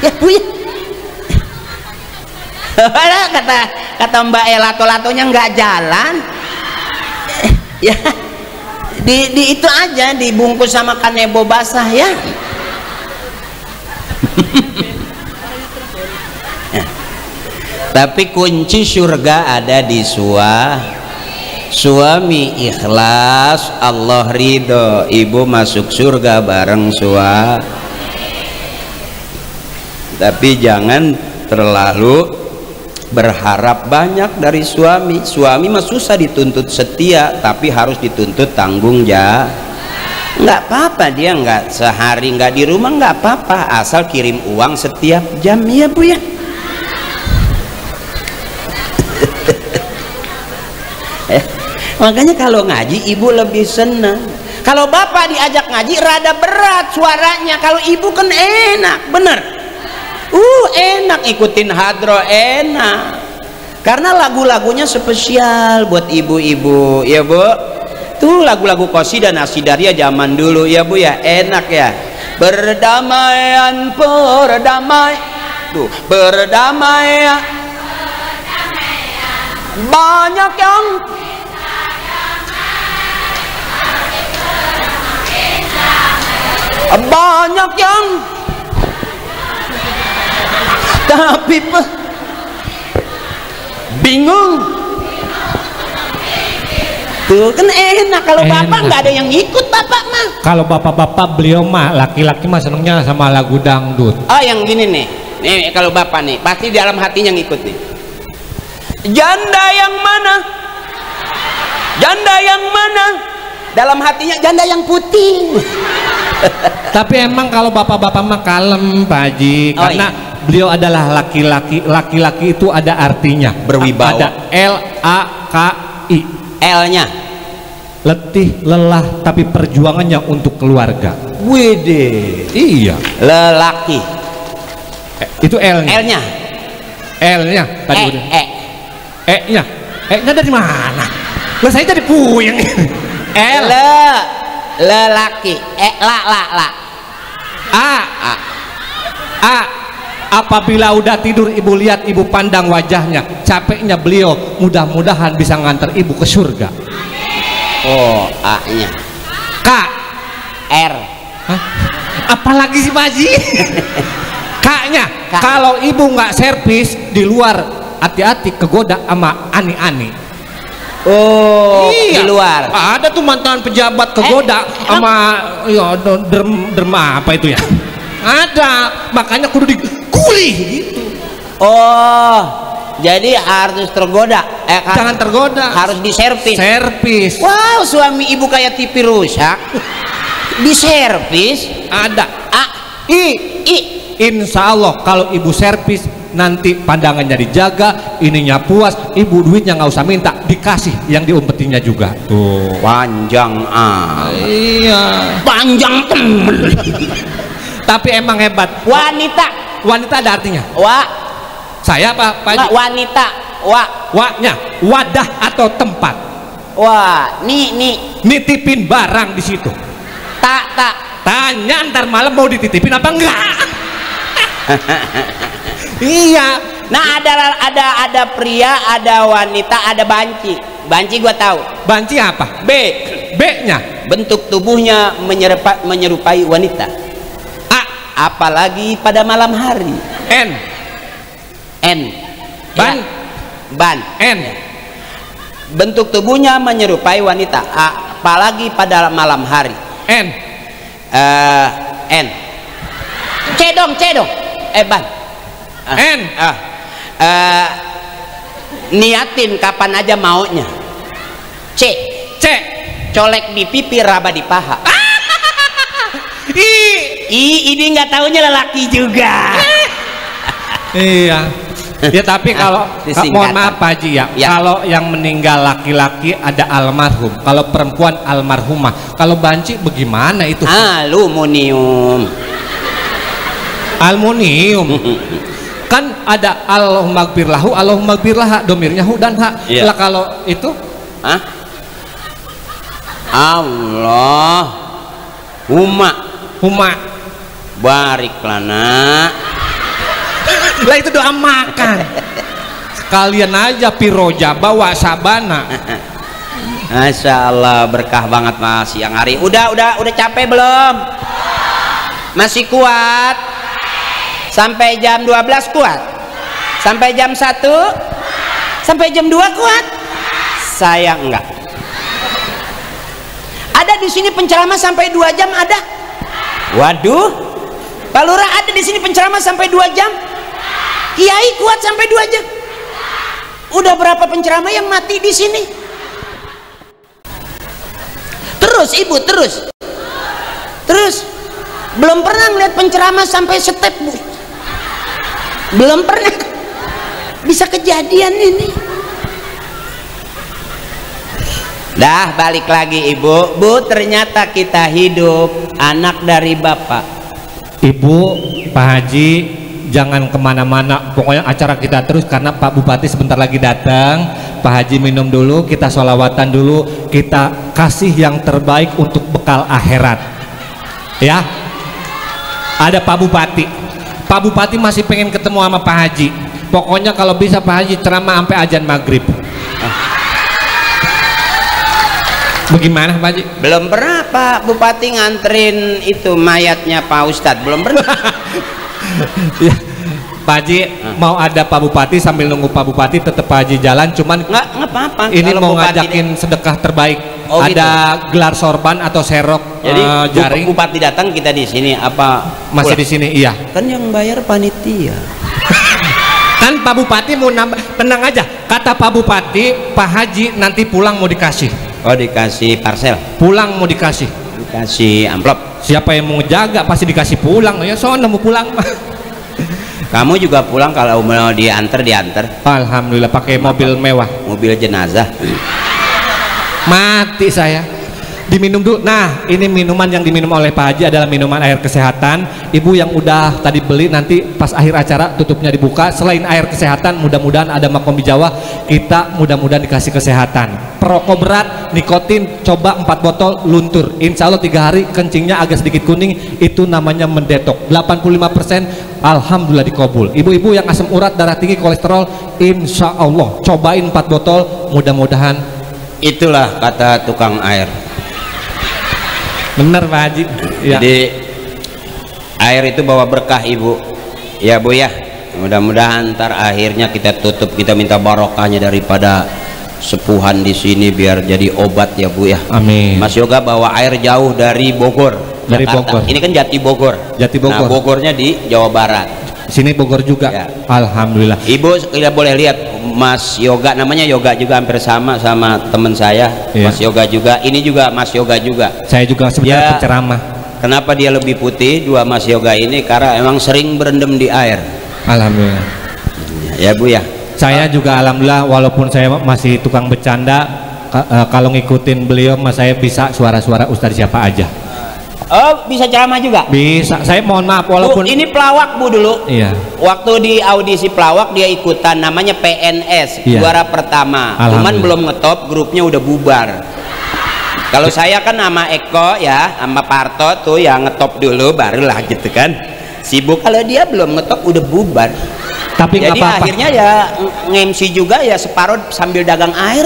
[SPEAKER 1] Ya Bu ya. kata Mbak lato-latonya nggak jalan. Ya di itu aja dibungkus sama kanebo basah ya. Tapi kunci surga ada di suami ikhlas, Allah ridho, ibu masuk surga bareng tapi jangan terlalu berharap banyak dari suami. Suami mah susah dituntut setia, tapi harus dituntut tanggung jawab. Nggak apa-apa dia nggak sehari nggak di rumah, nggak apa-apa, asal kirim uang setiap jam ya Bu ya. Makanya kalau ngaji ibu lebih senang. Kalau bapak diajak ngaji rada berat suaranya, kalau ibu kan enak, bener. Enak ikutin hadro, enak. Karena lagu-lagunya spesial buat ibu-ibu, ya Bu. Tuh lagu-lagu qasidah nasidaria zaman dulu ya Bu ya, enak ya. Berdamaian, berdamai. Tuh, berdamai. Banyak yang tapi bingung. Tuh kan enak kalau bapak nggak ada yang ikut bapak mah.
[SPEAKER 4] Kalau bapak-bapak beliau mah laki-laki mah senengnya sama lagu dangdut.
[SPEAKER 1] Oh yang gini nih kalau bapak nih pasti di dalam hatinya ngikut nih. Janda yang mana? Janda yang mana? Dalam hatinya janda yang putih.
[SPEAKER 4] Tapi emang kalau bapak-bapak mah kalem Pak Haji, karena iya, beliau adalah laki-laki. Laki-laki itu ada artinya,
[SPEAKER 2] berwibawa.
[SPEAKER 4] Ada LAKI.
[SPEAKER 1] L-nya
[SPEAKER 4] letih, lelah, tapi perjuangannya untuk keluarga.
[SPEAKER 1] Wede.
[SPEAKER 4] Iya.
[SPEAKER 1] Lelaki.
[SPEAKER 4] Itu L-nya.
[SPEAKER 1] L-nya.
[SPEAKER 4] L-nya tadi udah. E-nya. E-nya dari mana? Lah saya jadi puyeng. L.
[SPEAKER 1] Lelaki. La.
[SPEAKER 4] A. Apabila udah tidur ibu lihat, ibu pandang wajahnya, capeknya beliau, mudah-mudahan bisa nganter ibu ke surga.
[SPEAKER 1] Oh, A-nya.
[SPEAKER 4] K.
[SPEAKER 1] R.
[SPEAKER 4] Hah? Apalagi sih Pak Haji? K-nya. Kalau ibu nggak servis di luar, hati-hati kegoda sama ani-ani.
[SPEAKER 1] Oh,
[SPEAKER 4] iya,
[SPEAKER 1] di luar.
[SPEAKER 4] Ada tuh mantan pejabat kegoda sama ya derma apa itu ya? Ada, makanya kudu digulih gitu.
[SPEAKER 1] Oh, jadi harus tergoda.
[SPEAKER 4] Jangan tergoda.
[SPEAKER 1] Harus diservis.
[SPEAKER 4] Servis.
[SPEAKER 1] Wow, suami ibu kayak TV rusak. Diservis.
[SPEAKER 4] Ada.
[SPEAKER 1] I.
[SPEAKER 4] Insya Allah kalau ibu servis nanti pandangannya dijaga, ininya puas, ibu duitnya nggak usah minta, dikasih yang diumpetinya juga. Tuh.
[SPEAKER 1] Panjang
[SPEAKER 4] Iya.
[SPEAKER 1] Panjang temen.
[SPEAKER 4] Tapi emang hebat. Wanita ada artinya. Saya apa Pak?
[SPEAKER 1] Wanita.
[SPEAKER 4] Wa-nya wadah atau tempat. Nitipin barang di situ. Tanya ntar malam mau dititipin apa enggak? Iya.
[SPEAKER 1] Nah ada pria, ada wanita, ada banci. Banci gua tahu.
[SPEAKER 4] Banci apa? B-nya
[SPEAKER 1] bentuk tubuhnya menyerupai wanita. Apalagi pada malam hari. N. Ban.
[SPEAKER 4] N.
[SPEAKER 1] Bentuk tubuhnya menyerupai wanita. Apalagi pada malam hari.
[SPEAKER 4] N.
[SPEAKER 1] C dong. Ban.
[SPEAKER 4] N.
[SPEAKER 1] Niatin kapan aja maunya. C. Colek di pipi, raba di paha. Ini nggak taunya lelaki juga.
[SPEAKER 4] Iya. Ya tapi kalau mohon maaf Pak Haji ya, kalau yang meninggal laki-laki ada almarhum, kalau perempuan almarhumah, kalau banci bagaimana itu?
[SPEAKER 1] Aluminium.
[SPEAKER 4] Kan ada Allahumma gfirlahu, Allahumma gfirlaha, domirnya hu dan ha. Lah kalau itu
[SPEAKER 2] Allah
[SPEAKER 4] Huma
[SPEAKER 2] barik lana
[SPEAKER 4] lah itu doa makan. Sekalian aja piroja bawa sabana.
[SPEAKER 2] Masya Allah berkah banget Mas siang hari. Udah capek belum? Masih kuat? Sampai jam 12 kuat? Sampai jam 1? Sampai jam 2 kuat? Saya enggak. Ada di sini penceramah sampai 2 jam ada? Waduh, Pak Lurah ada di sini penceramah sampai 2 jam? Kiai kuat sampai 2 jam? Udah berapa penceramah yang mati di sini? Terus ibu terus belum pernah ngeliat penceramah sampai step bu, belum pernah. Bisa kejadian ini. Dah balik lagi ibu. Bu ternyata kita hidup anak dari bapak.
[SPEAKER 4] Ibu, Pak Haji, jangan kemana-mana, pokoknya acara kita terus karena Pak Bupati sebentar lagi datang. Pak Haji minum dulu, kita sholawatan dulu, kita kasih yang terbaik untuk bekal akhirat ya. Ada Pak Bupati masih pengen ketemu sama Pak Haji. Pokoknya kalau bisa Pak Haji ceramah sampai azan maghrib. Bagaimana Pak Haji?
[SPEAKER 2] Belum pernah Pak Bupati nganterin itu mayatnya Pak Ustadz, belum pernah.
[SPEAKER 4] Ya, Pak Haji mau ada Pak Bupati, sambil nunggu Pak Bupati tetap Pak Haji jalan, cuman
[SPEAKER 2] nggak apa-apa.
[SPEAKER 4] Ini mau ngajakin sedekah terbaik.
[SPEAKER 2] Oh,
[SPEAKER 4] ada
[SPEAKER 2] gitu.
[SPEAKER 4] gelar sorban atau serok.
[SPEAKER 2] Jadi
[SPEAKER 4] jaring.
[SPEAKER 2] Bupati datang kita di sini apa?
[SPEAKER 4] Masih
[SPEAKER 2] pulang?
[SPEAKER 4] di sini iya.
[SPEAKER 2] Kan yang bayar panitia.
[SPEAKER 4] Kan Pak Bupati mau nambah, tenang aja. Kata Pak Bupati, Pak Haji nanti pulang mau dikasih.
[SPEAKER 2] Oh dikasih parcel.
[SPEAKER 4] Pulang mau dikasih.
[SPEAKER 2] Dikasih amplop.
[SPEAKER 4] Siapa yang mau jaga pasti dikasih pulang. Ya soalnya mau pulang.
[SPEAKER 2] Kamu juga pulang kalau mau diantar.
[SPEAKER 4] Alhamdulillah pakai mobil mewah.
[SPEAKER 2] Mobil jenazah.
[SPEAKER 4] Mati saya. Diminum dulu. Nah, ini minuman yang diminum oleh Pak Haji adalah minuman air kesehatan. Ibu yang udah tadi beli, nanti pas akhir acara tutupnya dibuka. Selain air kesehatan, mudah-mudahan ada makom Jawa, kita mudah-mudahan dikasih kesehatan. Perokok berat, nikotin, coba 4 botol luntur. Insya Allah 3 hari kencingnya agak sedikit kuning, itu namanya mendetok. 85% alhamdulillah dikabul. Ibu-ibu yang asam urat, darah tinggi, kolesterol, insya Allah cobain 4 botol, mudah-mudahan.
[SPEAKER 2] Itulah kata tukang air.
[SPEAKER 4] Bener Pak Haji ya.
[SPEAKER 2] Jadi air itu bawa berkah ibu. Ya bu ya. Mudah-mudahan ntar akhirnya kita tutup, kita minta barokahnya daripada sepuhan di sini biar jadi obat ya bu ya.
[SPEAKER 4] Amin.
[SPEAKER 2] Mas Yoga bawa air jauh dari Bogor.
[SPEAKER 4] Dari
[SPEAKER 2] Jakarta.
[SPEAKER 4] Bogor.
[SPEAKER 2] Ini kan Jati Bogor.
[SPEAKER 4] Jati Bogor.
[SPEAKER 2] Nah Bogornya di Jawa Barat.
[SPEAKER 4] Sini Bogor juga
[SPEAKER 2] Ya.
[SPEAKER 4] Alhamdulillah.
[SPEAKER 2] Ibu tidak boleh lihat Mas Yoga, namanya Yoga juga, hampir sama teman saya.
[SPEAKER 4] Iya.
[SPEAKER 2] Mas Yoga juga, ini juga Mas Yoga juga.
[SPEAKER 4] Saya juga sebenarnya
[SPEAKER 2] Ya.
[SPEAKER 4] penceramah.
[SPEAKER 2] Kenapa dia lebih putih dua Mas Yoga ini? Karena emang sering berendam di air.
[SPEAKER 4] Alhamdulillah.
[SPEAKER 2] Ya bu ya.
[SPEAKER 4] Saya juga alhamdulillah walaupun saya masih tukang bercanda, kalau ngikutin beliau mas saya bisa suara-suara Ustadz siapa aja.
[SPEAKER 2] Oh bisa ceramah juga?
[SPEAKER 4] Bisa. Saya mohon maaf walaupun
[SPEAKER 2] Bu, ini pelawak bu dulu.
[SPEAKER 4] iya.
[SPEAKER 2] Waktu di audisi pelawak dia ikutan, namanya PNS,
[SPEAKER 4] Iya.
[SPEAKER 2] juara pertama. Cuman
[SPEAKER 4] Alhamdulillah.
[SPEAKER 2] belum ngetop, grupnya udah bubar. Kalau saya kan sama Eko ya, sama Parto tuh yang ngetop dulu, barulah gitu kan. Sibuk. Kalau dia belum ngetop udah bubar.
[SPEAKER 4] Tapi nggak
[SPEAKER 2] Jadi
[SPEAKER 4] apa-apa.
[SPEAKER 2] akhirnya ya nge-MC juga ya separuh sambil dagang air.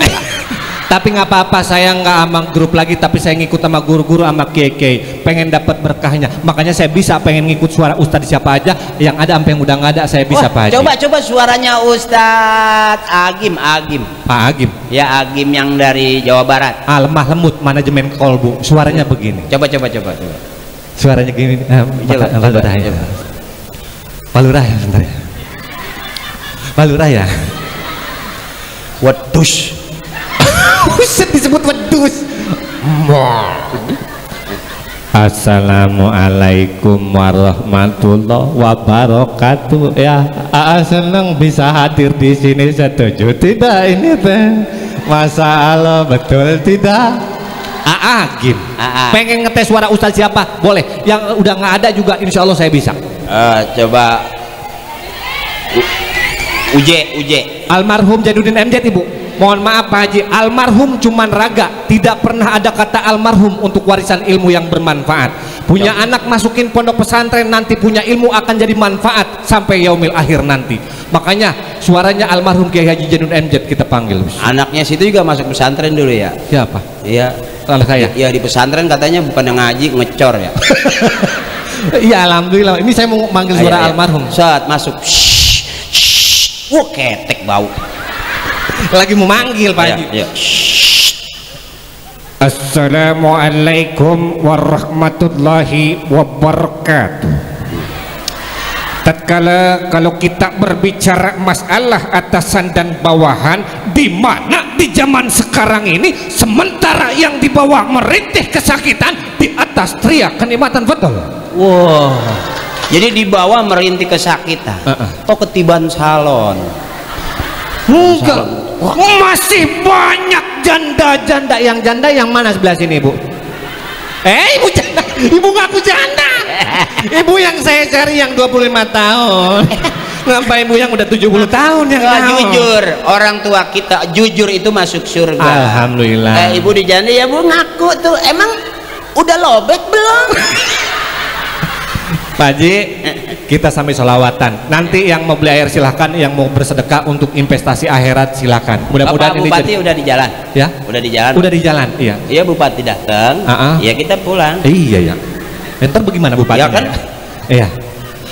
[SPEAKER 4] Tapi nggak apa-apa, saya nggak sama grup lagi, tapi saya ngikut sama guru-guru, sama kiai-kiai, pengen dapat berkahnya. Makanya saya bisa pengen ngikut suara Ustadz siapa aja, yang ada sampai yang udah nggak ada saya bisa.
[SPEAKER 2] Wah,
[SPEAKER 4] Pak Haji.
[SPEAKER 2] coba suaranya Ustadz Agim.
[SPEAKER 4] Pak Agim.
[SPEAKER 2] Ya Agim yang dari Jawa Barat.
[SPEAKER 4] Lemah lembut manajemen kolbu, suaranya begini.
[SPEAKER 2] Coba.
[SPEAKER 4] Suaranya gini.
[SPEAKER 2] Coba.
[SPEAKER 4] Pak Lurah ya, bentar ya. Pak Lurah ya.
[SPEAKER 2] Wedus.
[SPEAKER 4] Buset disebut wedus. Assalamualaikum warahmatullahi wabarakatuh. Ya, senang bisa hadir di sini. Setuju tidak ini teh? Masa Allah betul tidak? Agim. Pengen ngetes suara Ustadz siapa? Boleh. Yang udah nggak ada juga, insya Allah saya bisa.
[SPEAKER 2] Coba Uje.
[SPEAKER 4] Almarhum Jainuddin MZ ibu. mohon maaf Pak Haji, almarhum cuman raga, tidak pernah ada kata almarhum untuk warisan ilmu yang bermanfaat. Punya anak masukin pondok pesantren, nanti punya ilmu akan jadi manfaat sampai yaumil akhir nanti. Makanya suaranya almarhum Kiai Haji Jainuddin MZ kita panggil.
[SPEAKER 2] Anaknya situ juga masuk pesantren dulu ya.
[SPEAKER 4] Siapa?
[SPEAKER 2] Iya.
[SPEAKER 4] Salah saya.
[SPEAKER 2] Ya di pesantren katanya bukan yang ngaji, ngecor ya.
[SPEAKER 4] Iya alhamdulillah. Ini saya mau manggil suara almarhum.
[SPEAKER 2] Saat masuk, wah ketek bau.
[SPEAKER 4] Lagi mau manggil Pak Haji.
[SPEAKER 2] Ya.
[SPEAKER 4] Assalamualaikum warahmatullahi wabarakatuh. Tatkala kalau kita berbicara masalah atasan dan bawahan, di mana di zaman sekarang ini sementara yang di bawah merintih kesakitan, di atas teriak kenikmatan, betul?
[SPEAKER 2] Wow. Jadi di bawah merintih kesakitan. Kok ketiban salon?
[SPEAKER 4] Enggak. Masih banyak janda-janda. Yang janda yang mana sebelah sini, Bu? Ibu janda. Ibu ngaku janda. Ibu yang saya cari yang 25 tahun. Ngapa ibu yang udah 70 tahun yang
[SPEAKER 2] jujur, orang tua kita jujur itu masuk surga.
[SPEAKER 4] Alhamdulillah.
[SPEAKER 2] Ibu di janda ya Bu ngaku tuh. Emang udah lobek belum?
[SPEAKER 4] Pak Haji, kita sampai sholawatan. Nanti yang mau beli air silahkan, yang mau bersedekah untuk investasi akhirat silahkan. Mudah-mudahan ini
[SPEAKER 2] Bupati udah di jalan.
[SPEAKER 4] Ya?
[SPEAKER 2] Udah di jalan.
[SPEAKER 4] Udah di jalan, iya.
[SPEAKER 2] Iya Bupati datang. Ya kita pulang.
[SPEAKER 4] Iya ya. Entar bagaimana Bupati?
[SPEAKER 2] Ya kan?
[SPEAKER 4] Iya.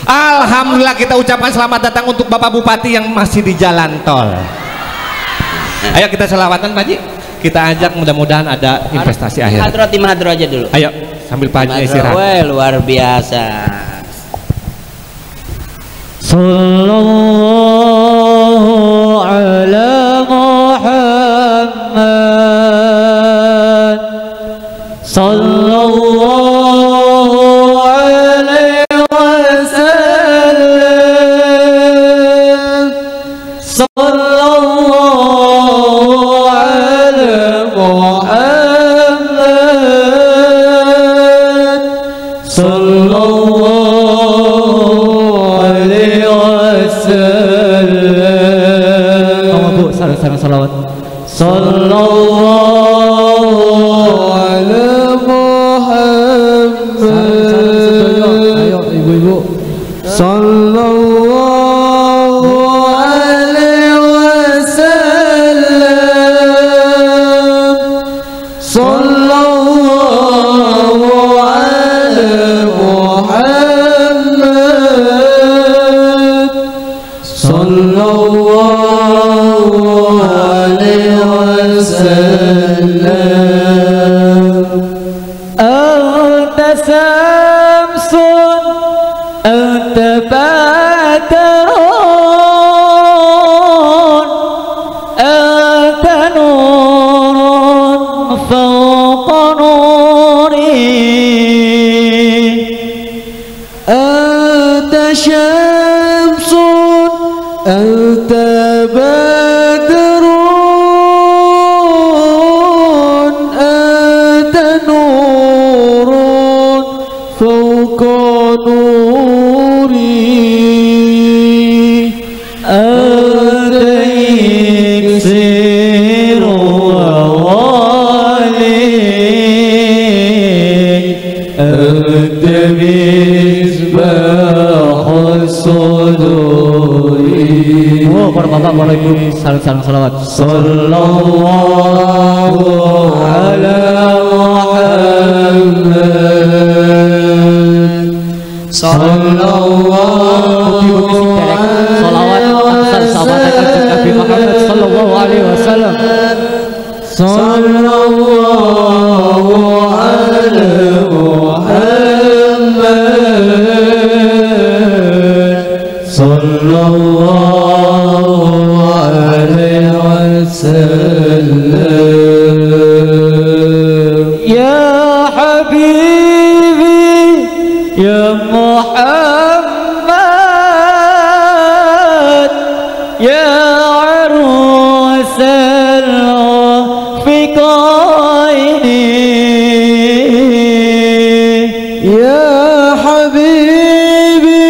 [SPEAKER 4] Alhamdulillah kita ucapkan selamat datang untuk Bapak Bupati yang masih di jalan tol. Ayo kita sholawatan Pak Haji. Kita ajak, mudah-mudahan ada investasi akhirat.
[SPEAKER 2] Hadro aja dulu.
[SPEAKER 4] Ayo sambil Pak Haji istirahat.
[SPEAKER 2] Wah luar biasa.
[SPEAKER 3] Sallallahu ala Muhammad. Sallallahu alaihi wasallam. Sallallahu ala Muhammad. Sallallahu salawat. Sallallahu ala Muhammad. Ayo ibu-ibu. Sallallahu alaihi wasallam. Sallallahu ala Muhammad. Sallallahu أنت شمس أنت بدر أنت نور فوق نوري أنت شمس أنت بدر فوق نوري أنت إكسير ووالي أنت مصباح الصدور. Para bapak, para ibu, salam salawat. Sallallahu ala Muhammad. Sallallahu salawat atas sahabat Nabi Muhammad sallallahu alaihi wasallam. Sallallahu ala Muhammad. Sallallahu alaihi wasallam. Ya habibi ya Muhammad ya arusal fiqaini ya habibi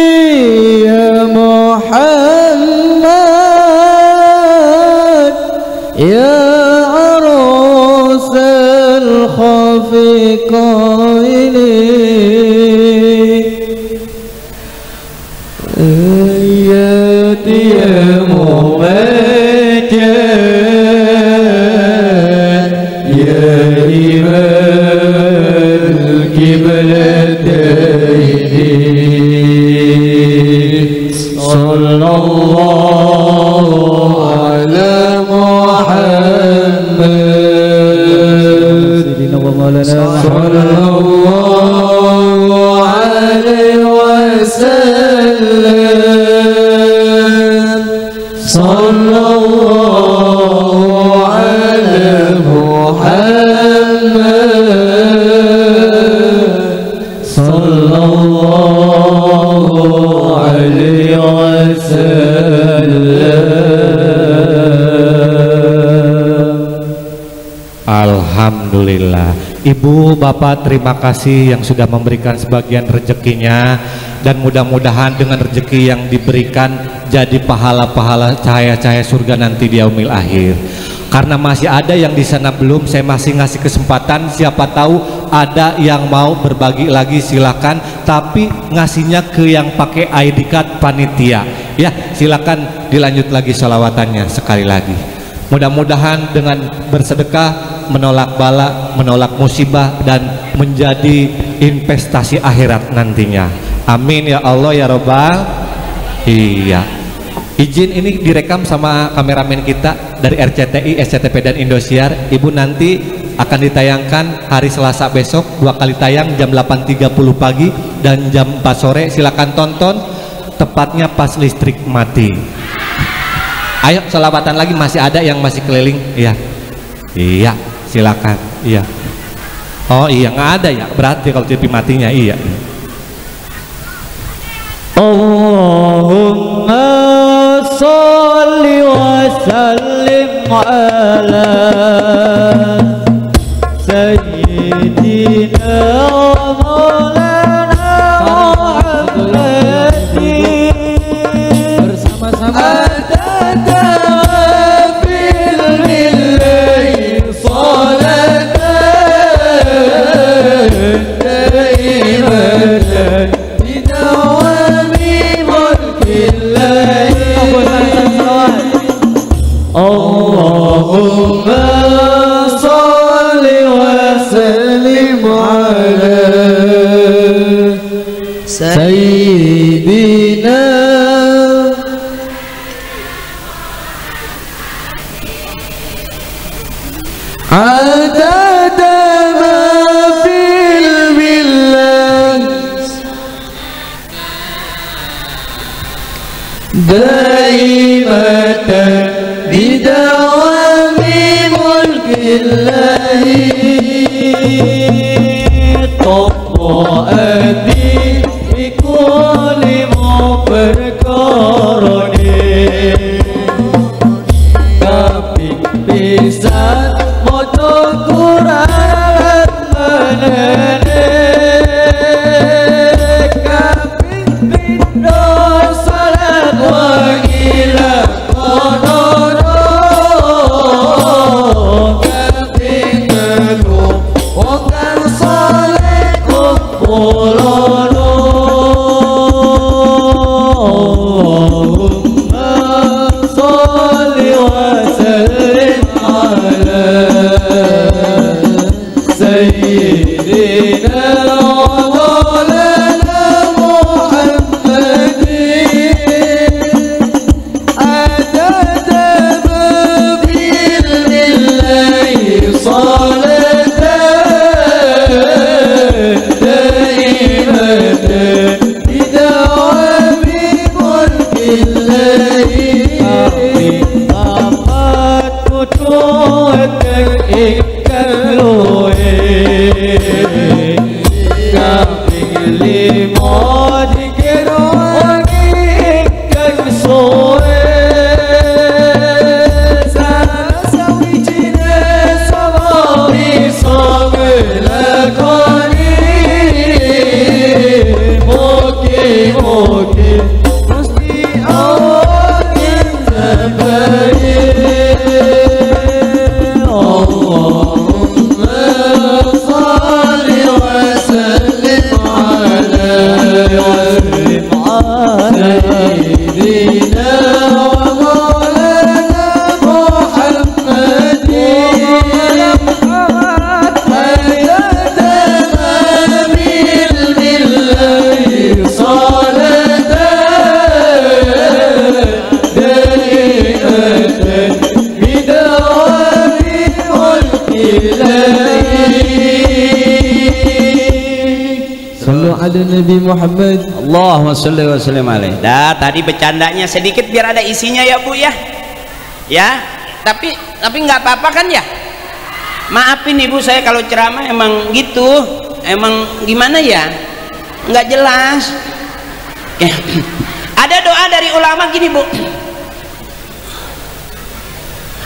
[SPEAKER 3] ya Muhammad ya القبلتين صلى الله على محمد سيدنا ومولانا صلى الله عليه وسلم صلى الله على محمد صلى الله عليه وسلم.
[SPEAKER 4] Alhamdulillah. Ibu, Bapak, terima kasih yang sudah memberikan sebagian rezekinya, dan mudah-mudahan dengan rezeki yang diberikan jadi pahala-pahala cahaya-cahaya surga nanti di yaumil akhir. Karena masih ada yang di sana belum, saya masih ngasih kesempatan, siapa tahu ada yang mau berbagi lagi, silakan, tapi ngasihnya ke yang pakai ID card panitia. Ya, silakan dilanjut lagi sholawatannya sekali lagi. Mudah-mudahan dengan bersedekah menolak bala, menolak musibah, dan menjadi investasi akhirat nantinya. Amin ya Allah ya Robbal. Iya. Izin ini direkam sama kameramen kita dari RCTI, SCTV dan Indosiar. Ibu, nanti akan ditayangkan hari Selasa besok, 2 kali tayang, jam 8.30 pagi dan jam 4 sore. Silakan tonton, tepatnya pas listrik mati. Ayo selawatan lagi, masih ada yang masih keliling. Iya. Iya, silakan. Iya. Oh iya, nggak ada ya, berarti kalau TV matinya. Iya.
[SPEAKER 3] Allahumma sholli wa sallim ala sayyidina wa maulana Muhammadin bersama-sama. Allahumma sholli wa sallim ala sayyidina adada ma fil bilad daimatan bidawami mulkillahi toko'ati bikuli muperkoroni kapik pisan moto Quran menene kapik pindo salat wangila konono kapik telu wongkan soleh kumpulono. Allahumma sholli wa sallim ala sayyidina wa maulana Muhammadin adada ma fil billahi salatan daimatan bidawami mulkillahi amat kutuatan ikkaluhe kaping limo dikira wangi ikkan sore salah sawijine sama bisa ngelakoni mugi-mugi mesti Allah kita baik. Allahumma sholli wa sallim ala
[SPEAKER 5] Sallu ala Nabi Muhammad.
[SPEAKER 2] Allahumma sholli wa sallim alaihi.
[SPEAKER 1] Dah, tadi bercandanya sedikit biar ada isinya ya Bu ya. Ya, tapi nggak apa-apa kan ya? Maafin Ibu saya kalau ceramah emang gitu, emang gimana ya? Nggak jelas. Ya. Ada doa dari ulama gini Bu.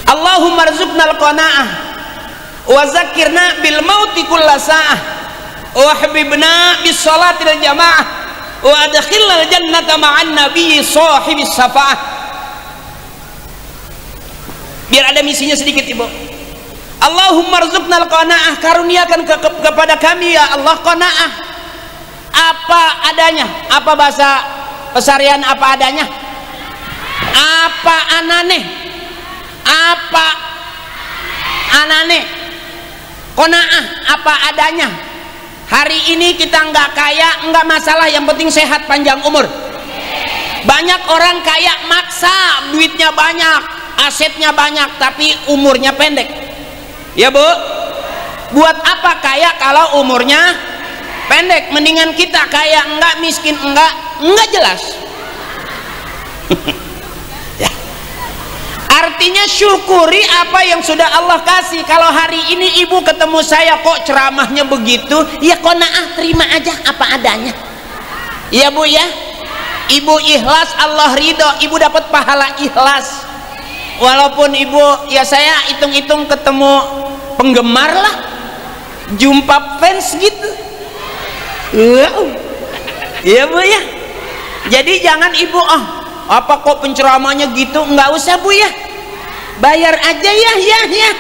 [SPEAKER 1] Allahumma rzuqnal qanaah wa zakirna bil mauti kulla sa'ah wa habibna bis salatil jamaah wa adkhilnal jannata ma'an nabiyyi sahibis syafaah. Biar ada misinya sedikit Ibu. Allahumma rzuqnal qanaah, karuniakan kepada kami ya Allah qanaah, apa adanya. Apa bahasa pesarian apa adanya? Apa anane? Apa anane? Qanaah, apa adanya. Hari ini kita nggak kaya, nggak masalah, yang penting sehat panjang umur. Banyak orang kaya maksa, duitnya banyak, asetnya banyak, tapi umurnya pendek. Ya Bu, buat apa kaya kalau umurnya pendek? Mendingan kita kaya enggak, miskin enggak jelas. Ya. Artinya syukuri apa yang sudah Allah kasih. Kalau hari ini Ibu ketemu saya kok ceramahnya begitu, ya qanaah, terima aja apa adanya. Ya Bu ya, Ibu ikhlas, Allah ridho, Ibu dapat pahala ikhlas. Walaupun Ibu, ya saya hitung-hitung ketemu penggemar lah, jumpa fans gitu. Wow. Ya Bu ya. Jadi jangan Ibu, apa kok penceramahnya gitu, nggak usah Bu ya, bayar aja ya.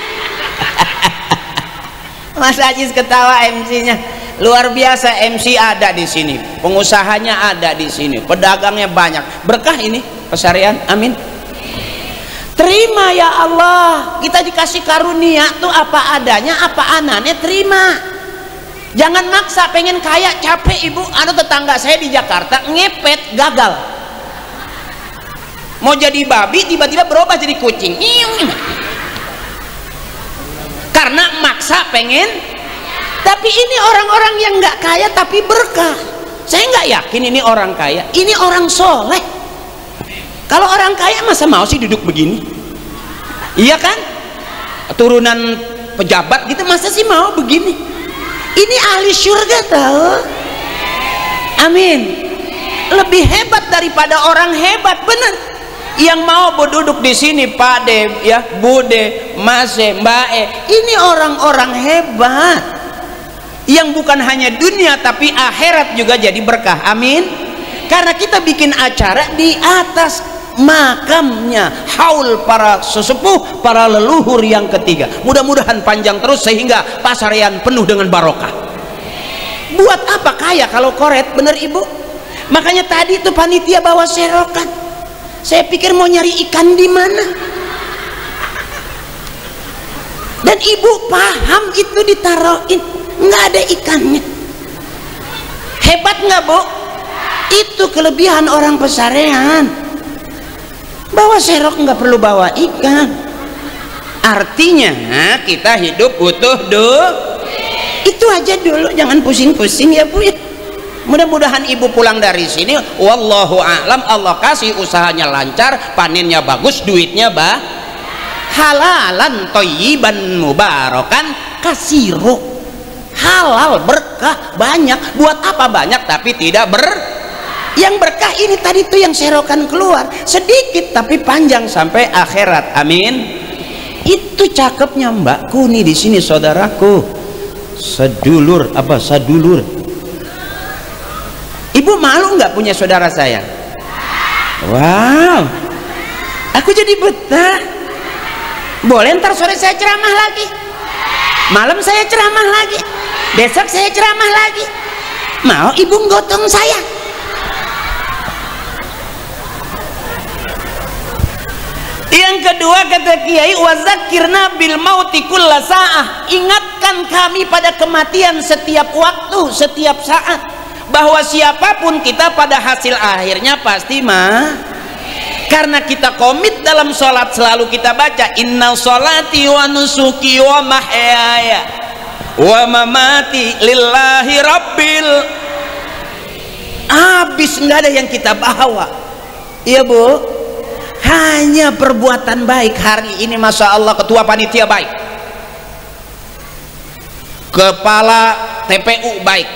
[SPEAKER 1] Mas Ajis ketawa, MC-nya luar biasa. MC ada di sini, pengusahanya ada di sini, pedagangnya banyak, berkah ini pesarian. Amin. Terima ya Allah, kita dikasih karunia tuh apa adanya, apa anane, terima. Jangan maksa, pengen kaya capek Ibu. Ada tetangga saya di Jakarta ngepet gagal, mau jadi babi tiba-tiba berubah jadi kucing karena maksa pengen. Tapi ini orang-orang yang nggak kaya tapi berkah. Saya nggak yakin ini orang kaya, ini orang soleh. Kalau orang kaya masa mau sih duduk begini? Iya kan, turunan pejabat gitu, masa sih mau begini? Ini ahli surga tahu. Amin. Lebih hebat daripada orang hebat, bener. Yang mau berduduk di sini Pak De, ya Bude, Mase, Mbak E, ini orang-orang hebat yang bukan hanya dunia tapi akhirat juga jadi berkah. Amin. Karena kita bikin acara di atas makamnya haul para sesepuh, para leluhur yang ketiga. Mudah-mudahan panjang terus sehingga pasarian penuh dengan barokah. Buat apa kaya kalau koret, bener Ibu? Makanya tadi tuh panitia bawa serokan, saya pikir mau nyari ikan di mana, dan Ibu paham itu ditaruhin nggak ada ikannya. Hebat nggak Bu? Itu kelebihan orang pesarian. Bawa serok nggak perlu bawa ikan. Artinya kita hidup butuh itu aja dulu, jangan pusing-pusing ya Bu ya. Mudah-mudahan Ibu pulang dari sini wallahu a'lam, Allah kasih usahanya lancar, panennya bagus, duitnya halalan thayyiban mubarakan kasiru, halal berkah banyak. Buat apa banyak tapi tidak yang berkah ini tadi tuh yang serokan keluar sedikit tapi panjang sampai akhirat. Amin. Itu cakepnya Mbakku nih di sini, saudaraku, sedulur apa sadulur. Ibu malu nggak punya saudara saya? Wow, aku jadi betah. Boleh ntar sore saya ceramah lagi, malam saya ceramah lagi, besok saya ceramah lagi. Mau Ibu gotong saya? Yang kedua kata Kiai, wazakirna bil mauti kulla sa'ah, ingatkan kami pada kematian setiap waktu, setiap saat, bahwa siapapun kita pada hasil akhirnya pasti karena kita komit dalam sholat selalu kita baca inna sholati wa nusuki wa mahyaya wa mamati lillahi rabbil habis, nggak ada yang kita bawa. Iya Bu, hanya perbuatan baik. Hari ini Masya Allah ketua panitia baik, kepala TPU baik,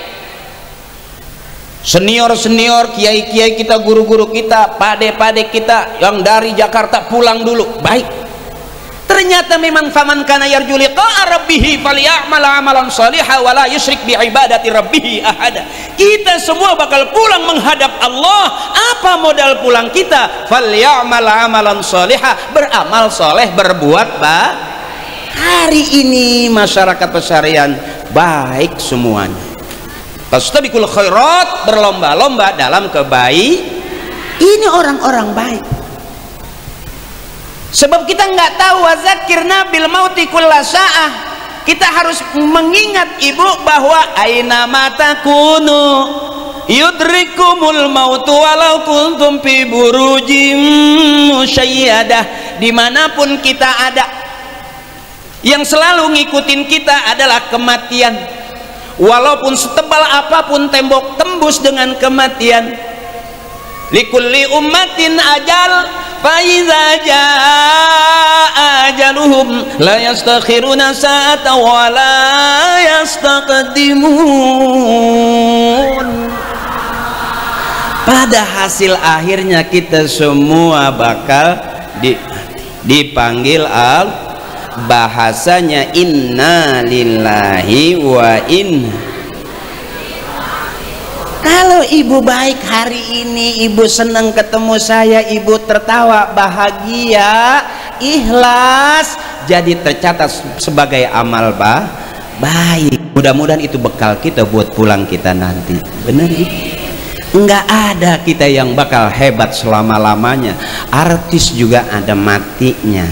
[SPEAKER 1] senior-senior, kiai-kiai kita, guru-guru kita, pade-pade kita yang dari Jakarta pulang dulu baik. Ternyata memang faman kana yarju liqa'a rabbih falyamal amalan shalihan wa la yusyrik bi ibadati rabbih ahada. Kita semua bakal pulang menghadap Allah. Apa modal pulang kita? Falyamal amalan shalihan, beramal soleh, berbuat baik. Hari ini masyarakat pesarian baik semuanya. Fastabiqul khairat, berlomba-lomba dalam kebaikan. Ini orang-orang baik. Sebab kita nggak tahu, wazakirna bil mauti kulla sa'ah. Kita harus mengingat Ibu bahwa aina matakunu yudrikumul mautu walau kuntum fi burujim musyayyadah. Dimanapun kita ada, yang selalu ngikutin kita adalah kematian. Walaupun setebal apapun tembok, tembus dengan kematian. Likulli ummatin ajal faiza jaa ajaluhum la yastakhiruna sa'atan wa la yastaqdimun. Pada hasil akhirnya kita semua bakal dipanggil bahasanya inna lillahi wa inna. Kalau Ibu baik hari ini, Ibu senang ketemu saya, Ibu tertawa, bahagia, ikhlas, jadi tercatat sebagai amal baik. Mudah-mudahan itu bekal kita buat pulang kita nanti. Benar Ibu? Enggak ada kita yang bakal hebat selama-lamanya. Artis juga ada matinya.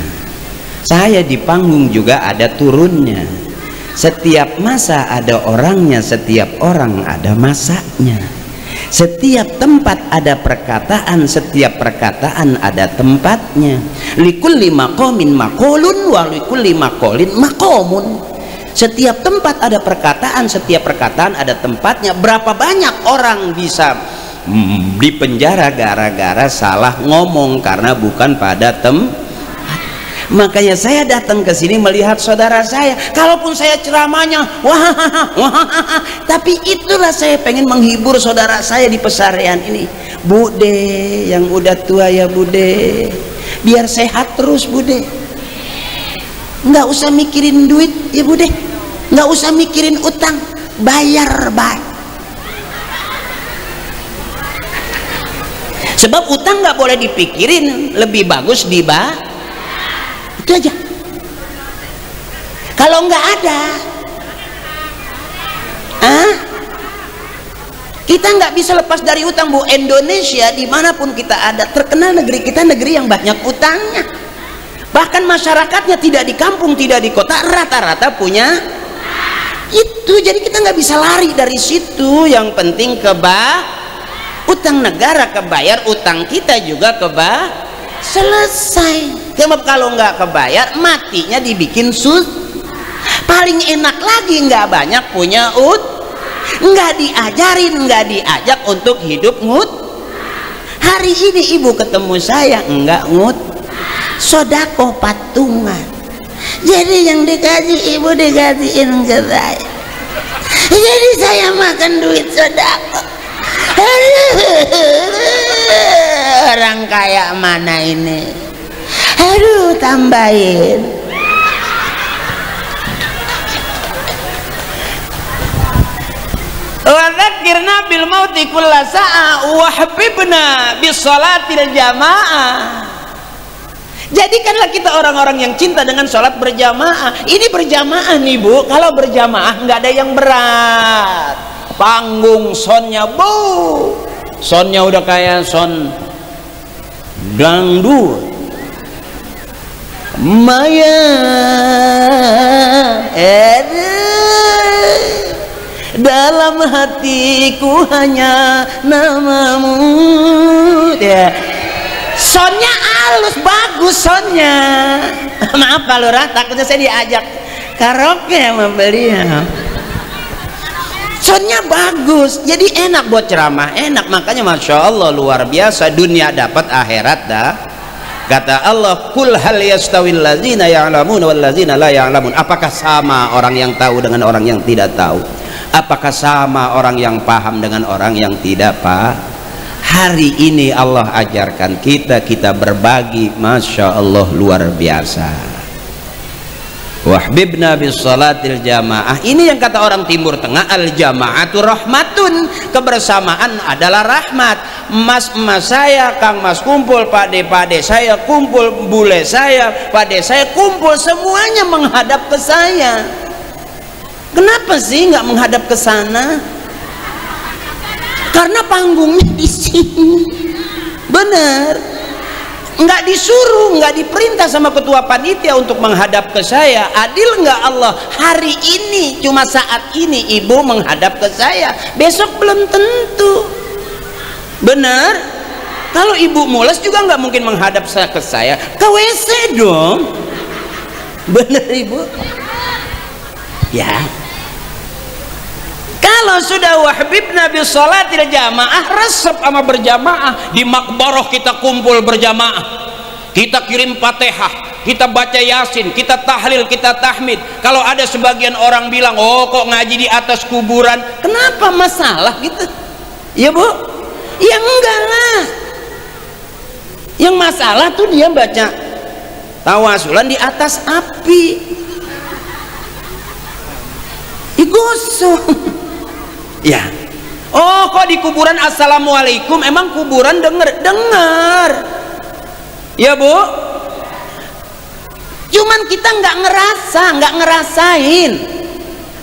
[SPEAKER 1] Saya di panggung juga ada turunnya. Setiap masa ada orangnya, setiap orang ada masanya. Setiap tempat ada perkataan, setiap perkataan ada tempatnya. Likulli maqamin maqulun wa likulli maqulin maqamun. Setiap tempat ada perkataan, setiap perkataan ada tempatnya. Berapa banyak orang bisa dipenjara gara-gara salah ngomong karena bukan pada tempat. Makanya saya datang ke sini melihat saudara saya. Kalaupun saya ceramahnya wah, tapi itulah saya pengen menghibur saudara saya di pesarian ini. Bude yang udah tua ya Bude, biar sehat terus Bude. Nggak usah mikirin duit ya Bude, nggak usah mikirin utang, bayar baik. Sebab utang nggak boleh dipikirin, lebih bagus dibayar. Itu aja. Kalau nggak ada, kita nggak bisa lepas dari utang Bu. Indonesia dimanapun kita ada, terkenal negeri kita negeri yang banyak utangnya. Bahkan masyarakatnya tidak di kampung, tidak di kota, rata-rata punya itu. Jadi kita nggak bisa lari dari situ. Yang penting utang negara kebayar, utang kita juga selesai. Sebab kalau nggak kebayar, matinya dibikin paling enak lagi nggak banyak punya nggak diajarin, nggak diajak untuk hidup Hari ini Ibu ketemu saya nggak sodakoh patungan. Jadi yang dikasih Ibu dikasihin ke saya. Jadi saya makan duit sodakoh. Orang kaya mana ini? Aduh, tambahin. Wa dzakirna bil mauti kulla sa'a wa habibna bis salatil jamaah. Jadikanlah kita orang-orang yang cinta dengan sholat berjamaah. Ini berjamaah nih Bu. Kalau berjamaah nggak ada yang berat. Panggung sonnya Bu, sonnya udah kayak son dangdut. Maya dalam hatiku hanya namamu. Ya, sonnya halus, bagus sonnya. Maaf Pak Lurah, takutnya saya diajak karaoke sama beliau. soundnya bagus, jadi enak buat ceramah, enak. Makanya Masya Allah luar biasa, dunia dapat akhirat dah. Kata Allah, kul hal yastawil ladzina ya'lamun wal ladzina la ya'lamun. Apakah sama orang yang tahu dengan orang yang tidak tahu? Apakah sama orang yang paham dengan orang yang tidak paham? Hari ini Allah ajarkan kita berbagi, Masya Allah luar biasa. Wahbibna bis salatil jamaah. Ini yang kata orang Timur Tengah, al jamaatu rahmatun, kebersamaan adalah rahmat. Mas saya, Kang Mas kumpul, Pakde saya kumpul, bule saya, Pakde saya kumpul, semuanya menghadap ke saya. Kenapa sih nggak menghadap ke sana? Karena panggungnya di sini. Bener. Nggak disuruh, nggak diperintah sama ketua panitia untuk menghadap ke saya. Adil nggak Allah? Hari ini cuma saat ini ibu menghadap ke saya, besok belum tentu. Benar? Kalau ibu mules juga nggak mungkin menghadap ke saya, ke WC dong. Bener ibu? Ya. Kalau sudah wahbibna bis salatil jamaah, resep sama berjamaah. Di makbaroh kita kumpul berjamaah, kita kirim Fatihah, kita baca Yasin, kita tahlil, kita tahmid. Kalau ada sebagian orang bilang, oh kok ngaji di atas kuburan, kenapa masalah gitu? Ya bu? Ya enggak lah. Yang masalah tuh dia baca tawasulan di atas api, digosok. Ya, oh kok di kuburan assalamualaikum, emang kuburan dengar, ya bu? Cuman kita nggak ngerasain.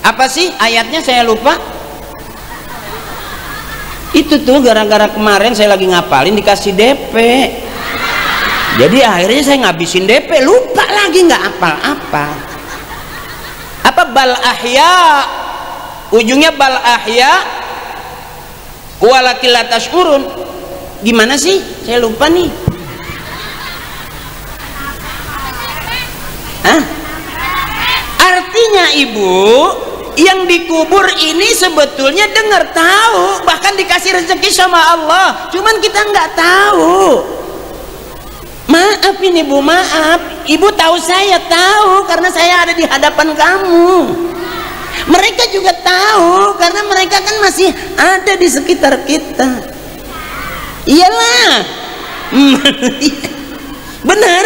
[SPEAKER 1] Apa sih ayatnya saya lupa. Itu tuh gara-gara kemarin saya lagi ngapalin dikasih DP, jadi akhirnya saya ngabisin DP, lupa lagi nggak apal-apal. Apa bal ahya? Ujungnya bal ahya walakin la tashkurun. Gimana sih? Saya lupa nih. Hah? Artinya ibu, yang dikubur ini sebetulnya dengar, tahu, bahkan dikasih rezeki sama Allah, cuman kita nggak tahu. Maaf ini bu, maaf. Ibu tahu, saya tahu karena saya ada di hadapan kamu. Mereka juga tahu karena mereka kan masih ada di sekitar kita. Iyalah. Benar.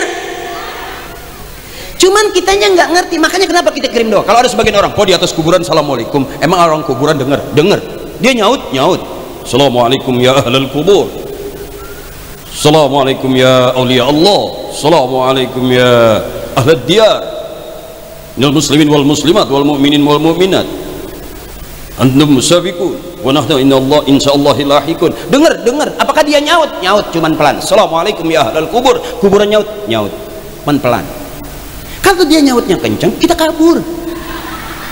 [SPEAKER 1] Cuman kitanya nggak ngerti, makanya kenapa kita kirim doa. Kalau ada sebagian orang, kok di atas kuburan assalamualaikum, emang orang kuburan dengar? Dia nyaut. Assalamualaikum ya ahlal kubur, assalamualaikum ya awliya Allah, assalamualaikum ya ahlad diyar, minal muslimin wal muslimat wal mu'minin wal mu'minat, antum musabiqun wa nahnu insyaallah lahiqun. Dengar. Apakah dia nyaut? Cuman pelan. Assalamualaikum ya ahlal kubur. Kuburan nyaut. Cuman pelan. Kalau dia nyautnya kencang, kita kabur.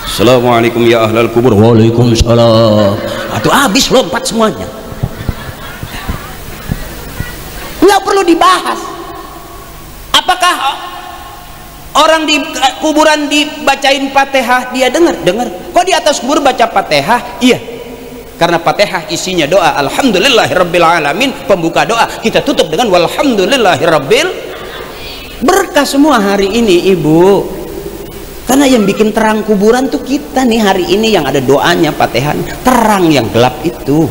[SPEAKER 1] Assalamualaikum ya ahlal kubur. Waalaikumsalam. Atau habis lompat semuanya. Nggak perlu dibahas. Apakah orang di kuburan dibacain Fatihah dia dengar? Kok di atas kubur baca Fatihah? Iya, karena Fatihah isinya doa alhamdulillahirabbil alamin, pembuka doa. Kita tutup dengan walhamdulillahirabbil. Berkah semua hari ini ibu, karena yang bikin terang kuburan tuh kita nih hari ini, yang ada doanya Fatihah, terang yang gelap itu.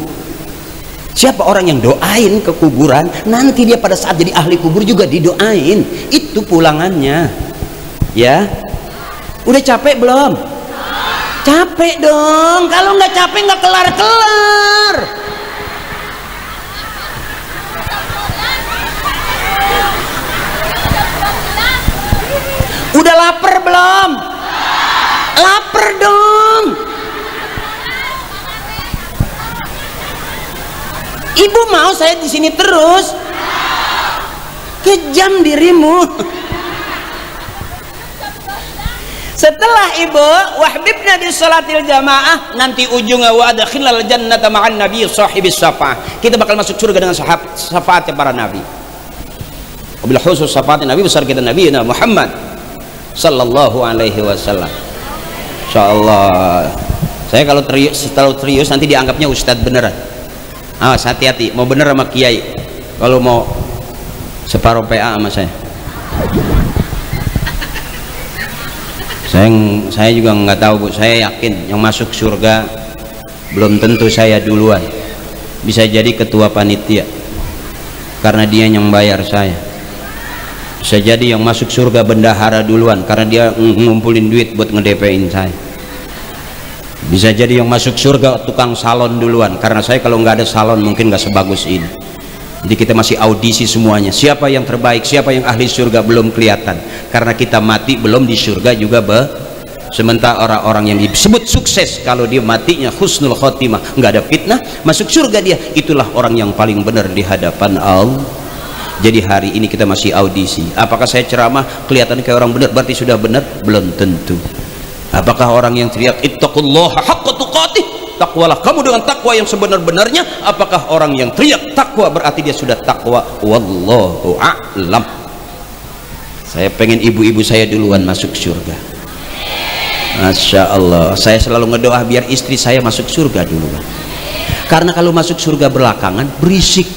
[SPEAKER 1] Siapa orang yang doain ke kuburan, nanti dia pada saat jadi ahli kubur juga didoain. Itu pulangannya. Ya, udah capek belum? Capek dong. Kalau nggak capek nggak kelar. Udah lapar belum? Lapar dong. Ibu mau saya di sini terus? Kejam dirimu. Setelah ibu wahbibna bis salatil jamaah, nanti ujungnya wa adkhilal jannata ma'an nabi sahibis syafaah. Kita bakal masuk surga dengan syafaatnya para nabi. Wabil khusus syafaat nabi besar kita Nabi Muhammad sallallahu alaihi wasallam. Insyaallah
[SPEAKER 2] Saya kalau terlalu serius nanti dianggapnya ustadz beneran. Awas, hati-hati, mau bener sama kiai kalau mau separuh PA sama saya. Saya juga nggak tahu Bu, saya yakin yang masuk surga belum tentu saya duluan, bisa jadi ketua panitia karena dia yang bayar saya. Bisa jadi yang masuk surga bendahara duluan karena dia ngumpulin duit buat nge-DP-in saya. Bisa jadi yang masuk surga tukang salon duluan karena saya kalau nggak ada salon mungkin nggak sebagus ini. Jadi kita masih audisi semuanya, siapa yang terbaik, siapa yang ahli surga belum kelihatan karena kita mati belum di surga juga sementara orang-orang yang disebut sukses kalau dia matinya husnul khotimah, nggak ada fitnah, masuk surga dia, itulah orang yang paling benar di hadapan Allah. Jadi hari ini kita masih audisi, apakah saya ceramah kelihatan kayak orang benar berarti sudah benar? Belum tentu. Apakah orang yang teriak ittaqullaha haqqa tuqatih, takwalah kamu dengan takwa yang sebenar-benarnya, apakah orang yang teriak takwa berarti dia sudah takwa? Wallahu a'lam. Saya pengen ibu-ibu saya duluan masuk surga. Masya Allah, saya selalu ngedoa biar istri saya masuk surga duluan, karena kalau masuk surga belakangan berisik,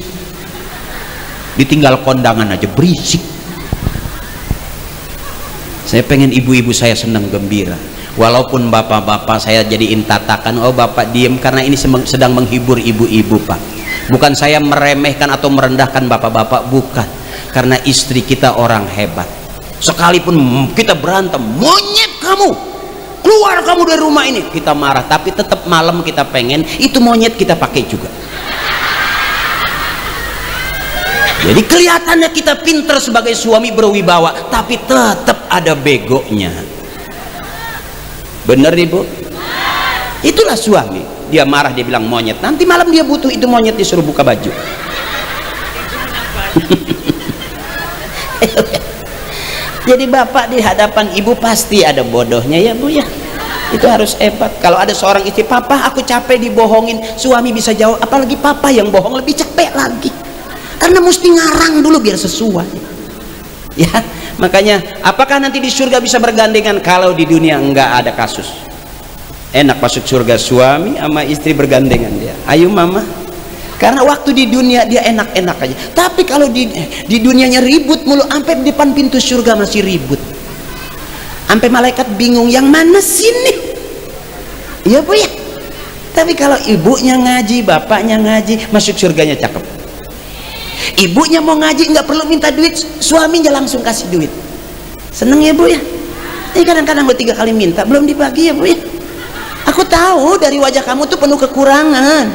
[SPEAKER 2] ditinggal kondangan aja berisik. Saya pengen ibu-ibu saya senang gembira, walaupun bapak-bapak saya jadiin tatakan, oh bapak diem karena ini sedang menghibur ibu-ibu Pak. Bukan saya meremehkan atau merendahkan bapak-bapak, bukan, karena istri kita orang hebat. Sekalipun kita berantem, monyet kamu, keluar kamu dari rumah ini, kita marah, tapi tetap malam kita pengen itu monyet kita pakai juga. Jadi kelihatannya kita pinter sebagai suami berwibawa, tapi tetap ada begonya. Bener Ibu? Itulah suami, dia marah dia bilang monyet, nanti malam dia butuh itu monyet disuruh buka baju. Jadi bapak di hadapan ibu pasti ada bodohnya ya Bu ya. Itu harus hebat. Kalau ada seorang istri, papa aku capek dibohongin, suami bisa jawab, apalagi papa yang bohong lebih capek lagi, karena mesti ngarang dulu biar sesuai ya. Makanya apakah nanti di surga bisa bergandengan? Kalau di dunia enggak ada kasus. Enak masuk surga suami sama istri bergandengan dia, ayo mama, karena waktu di dunia dia enak-enak aja. Tapi kalau di dunianya ribut mulu, sampai di depan pintu surga masih ribut, sampai malaikat bingung yang mana sini ya Bu ya. Tapi kalau ibunya ngaji, bapaknya ngaji, masuk surganya cakep. Ibunya mau ngaji nggak perlu minta duit, suaminya langsung kasih duit, seneng ya Bu ya. Ini kadang-kadang lo 3 kali minta belum dibagi ya Bu ya. Aku tahu dari wajah kamu tuh penuh kekurangan.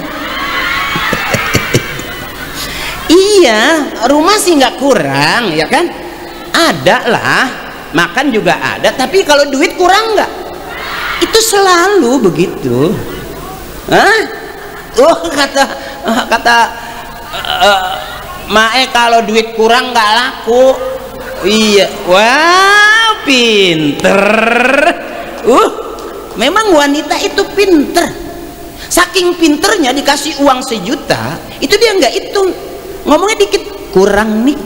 [SPEAKER 2] Iya, rumah sih nggak kurang ya kan, ada lah, makan juga ada, tapi kalau duit kurang nggak? Itu selalu begitu. Hah? Oh kata Mae kalau duit kurang nggak laku. Iya, wow pinter. Memang wanita itu pinter. Saking pinternya dikasih uang 1 juta, itu dia nggak hitung, ngomongnya dikit, kurang nih.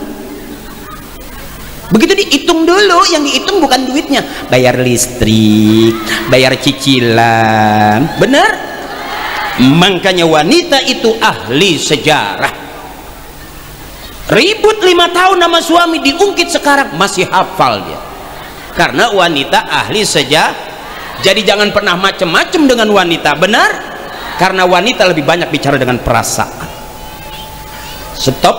[SPEAKER 2] Begitu dihitung dulu, yang dihitung bukan duitnya, bayar listrik, bayar cicilan, bener? Makanya wanita itu ahli sejarah. Ribut 5 tahun sama suami, diungkit sekarang masih hafal dia, karena wanita ahli sejarah. Jadi jangan pernah macem-macem dengan wanita, benar? Karena wanita lebih banyak bicara dengan perasaan. Stop,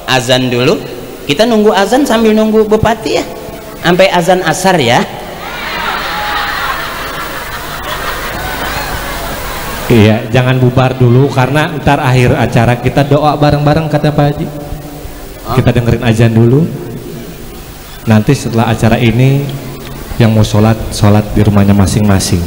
[SPEAKER 2] azan dulu. Kita nunggu azan sambil nunggu bupati ya, sampai azan asar ya.
[SPEAKER 4] Iya, jangan bubar dulu karena ntar akhir acara kita doa bareng-bareng kata Pak Haji. Kita dengerin azan dulu. Nanti setelah acara ini yang mau sholat di rumahnya masing-masing.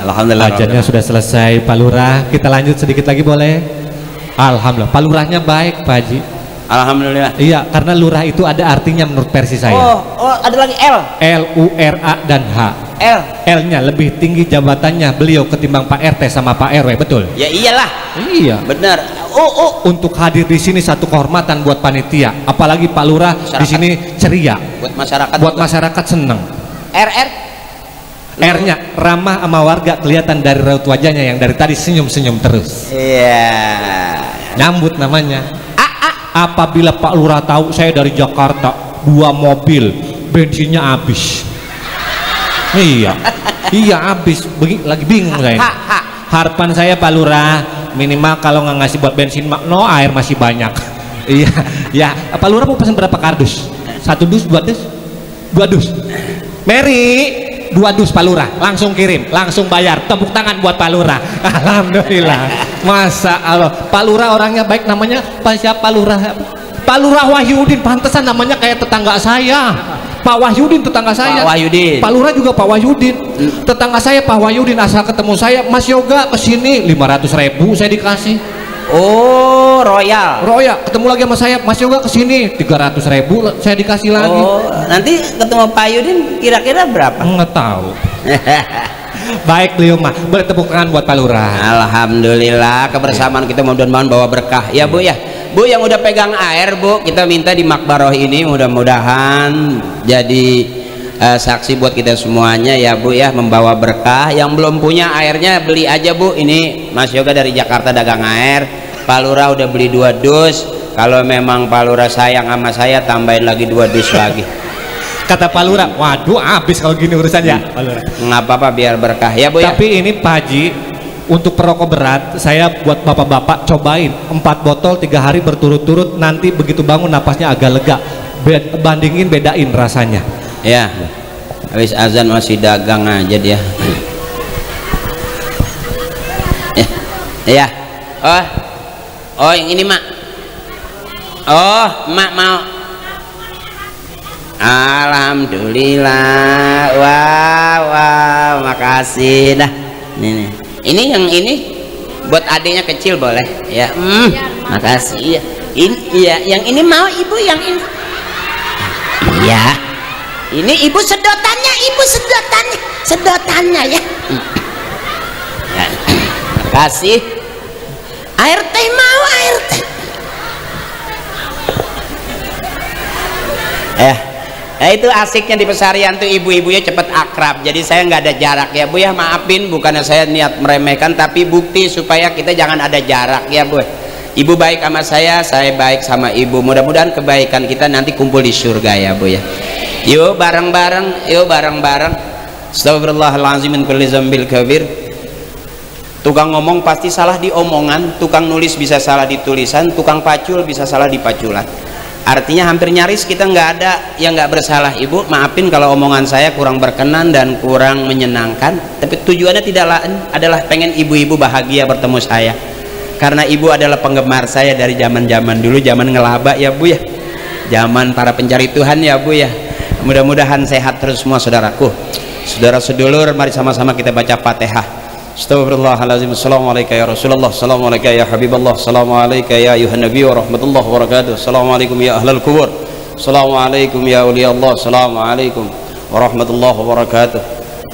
[SPEAKER 4] Alhamdulillah ajannya sudah selesai Pak Lurah, kita lanjut sedikit lagi boleh? Alhamdulillah Pak Lurahnya baik Pak Haji.
[SPEAKER 2] Alhamdulillah.
[SPEAKER 4] Iya, karena lurah itu ada artinya menurut versi saya.
[SPEAKER 1] Oh ada lagi L.
[SPEAKER 4] L-U-R-A dan H. L-nya lebih tinggi jabatannya beliau ketimbang Pak RT sama Pak RW, betul?
[SPEAKER 1] Ya iyalah.
[SPEAKER 4] Iya.
[SPEAKER 1] Benar.
[SPEAKER 4] Untuk hadir di sini satu kehormatan buat panitia, apalagi Pak Lurah di sini ceria.
[SPEAKER 1] Buat masyarakat.
[SPEAKER 4] Buat masyarakat seneng. R-nya ramah sama warga, kelihatan dari raut wajahnya yang dari tadi senyum-senyum terus.
[SPEAKER 1] Iya.
[SPEAKER 4] Nyambut namanya. Apabila Pak Lurah tahu saya dari Jakarta 2 mobil bensinnya habis. Iya habis, lagi bingung saya. Harapan saya Pak Lurah minimal kalau nggak ngasih buat bensin no air masih banyak. Iya ya Pak Lurah mau pesan berapa kardus? 1 dus 2 dus 2 dus Mary 2 dus Pak Lurah, langsung kirim, langsung bayar, tepuk tangan buat Pak Lurah. Alhamdulillah. Masa Allah, Pak Lurah orangnya baik, namanya Pak Lurah? Pak Lurah Wahyudin, pantesan namanya kayak tetangga saya. Pak Wahyudin tetangga saya.
[SPEAKER 1] Pak Wahyudin.
[SPEAKER 4] Pak Lurah juga Pak Wahyudin. Tetangga saya Pak Wahyudin, asal ketemu saya, Mas Yoga kesini 500.000 saya dikasih.
[SPEAKER 1] Oh, Royal.
[SPEAKER 4] Ketemu lagi sama saya, Mas Yoga kesini 300.000 saya dikasih lagi.
[SPEAKER 1] Oh, nanti ketemu Pak Yudin kira-kira berapa?
[SPEAKER 4] Nggak tahu. Baik beliau mah, boleh tepuk tangan buat Pak Lurah.
[SPEAKER 1] Alhamdulillah, kebersamaan kita mudah-mudahan bawa berkah ya Bu ya. Bu yang udah pegang air Bu, kita minta di makbaroh ini mudah-mudahan jadi saksi buat kita semuanya ya Bu ya, membawa berkah. Yang belum punya airnya beli aja Bu. Ini Mas Yoga dari Jakarta dagang air, Pak Lurah udah beli 2 dus. Kalau memang Pak Lurah sayang sama saya, tambahin lagi 2 dus lagi.
[SPEAKER 4] Kata Pak Lurah, waduh habis kalau gini urusannya Pak Lurah.
[SPEAKER 1] Nggak apa-apa biar berkah ya Bu ya.
[SPEAKER 4] Tapi ini Pak Haji, untuk perokok berat saya buat bapak-bapak cobain 4 botol 3 hari berturut-turut, nanti begitu bangun napasnya agak lega. Bandingin, bedain rasanya
[SPEAKER 1] ya. Habis azan masih dagang aja dia. Ya. Oh yang ini mak. Oh mak mau. Alhamdulillah. Wow, makasih dah. Ini yang ini buat adiknya kecil boleh ya. Makasih ya. Ini ya, yang ini mau ibu yang ini. Iya. Ini ibu sedotannya ya. Makasih. Air teh mau air teh. Itu asiknya di pesarian tuh, ibu-ibunya cepet akrab. Jadi saya nggak ada jarak ya Bu ya, maafin bukannya saya niat meremehkan, tapi bukti supaya kita jangan ada jarak ya Bu. Ibu baik sama saya baik sama ibu. Mudah-mudahan kebaikan kita nanti kumpul di surga ya Bu ya. Yuk bareng-bareng. Astagfirullahaladzim min kulli dzambil kabir. Tukang ngomong pasti salah di omongan, tukang nulis bisa salah di tulisan, tukang pacul bisa salah di paculan. Artinya hampir nyaris kita nggak ada yang nggak bersalah. Ibu maafin kalau omongan saya kurang berkenan dan kurang menyenangkan, tapi tujuannya adalah pengen ibu-ibu bahagia bertemu saya, karena ibu adalah penggemar saya dari zaman-zaman dulu, zaman ngelaba ya Bu ya, zaman para pencari Tuhan ya Bu ya. Mudah-mudahan sehat terus semua saudaraku. Saudara sedulur, mari sama-sama kita baca Fatihah. Astagfirullahaladzim. Assalamualaikum ya Rasulullah, assalamualaikum ya Habibullah, assalamualaikum ya ayuhan nabi wa rahmatullahi wa barakatuh, assalamualaikum ya ahlal kubur, assalamualaikum ya awliyaullah, assalamualaikum warahmatullahi wabarakatuh.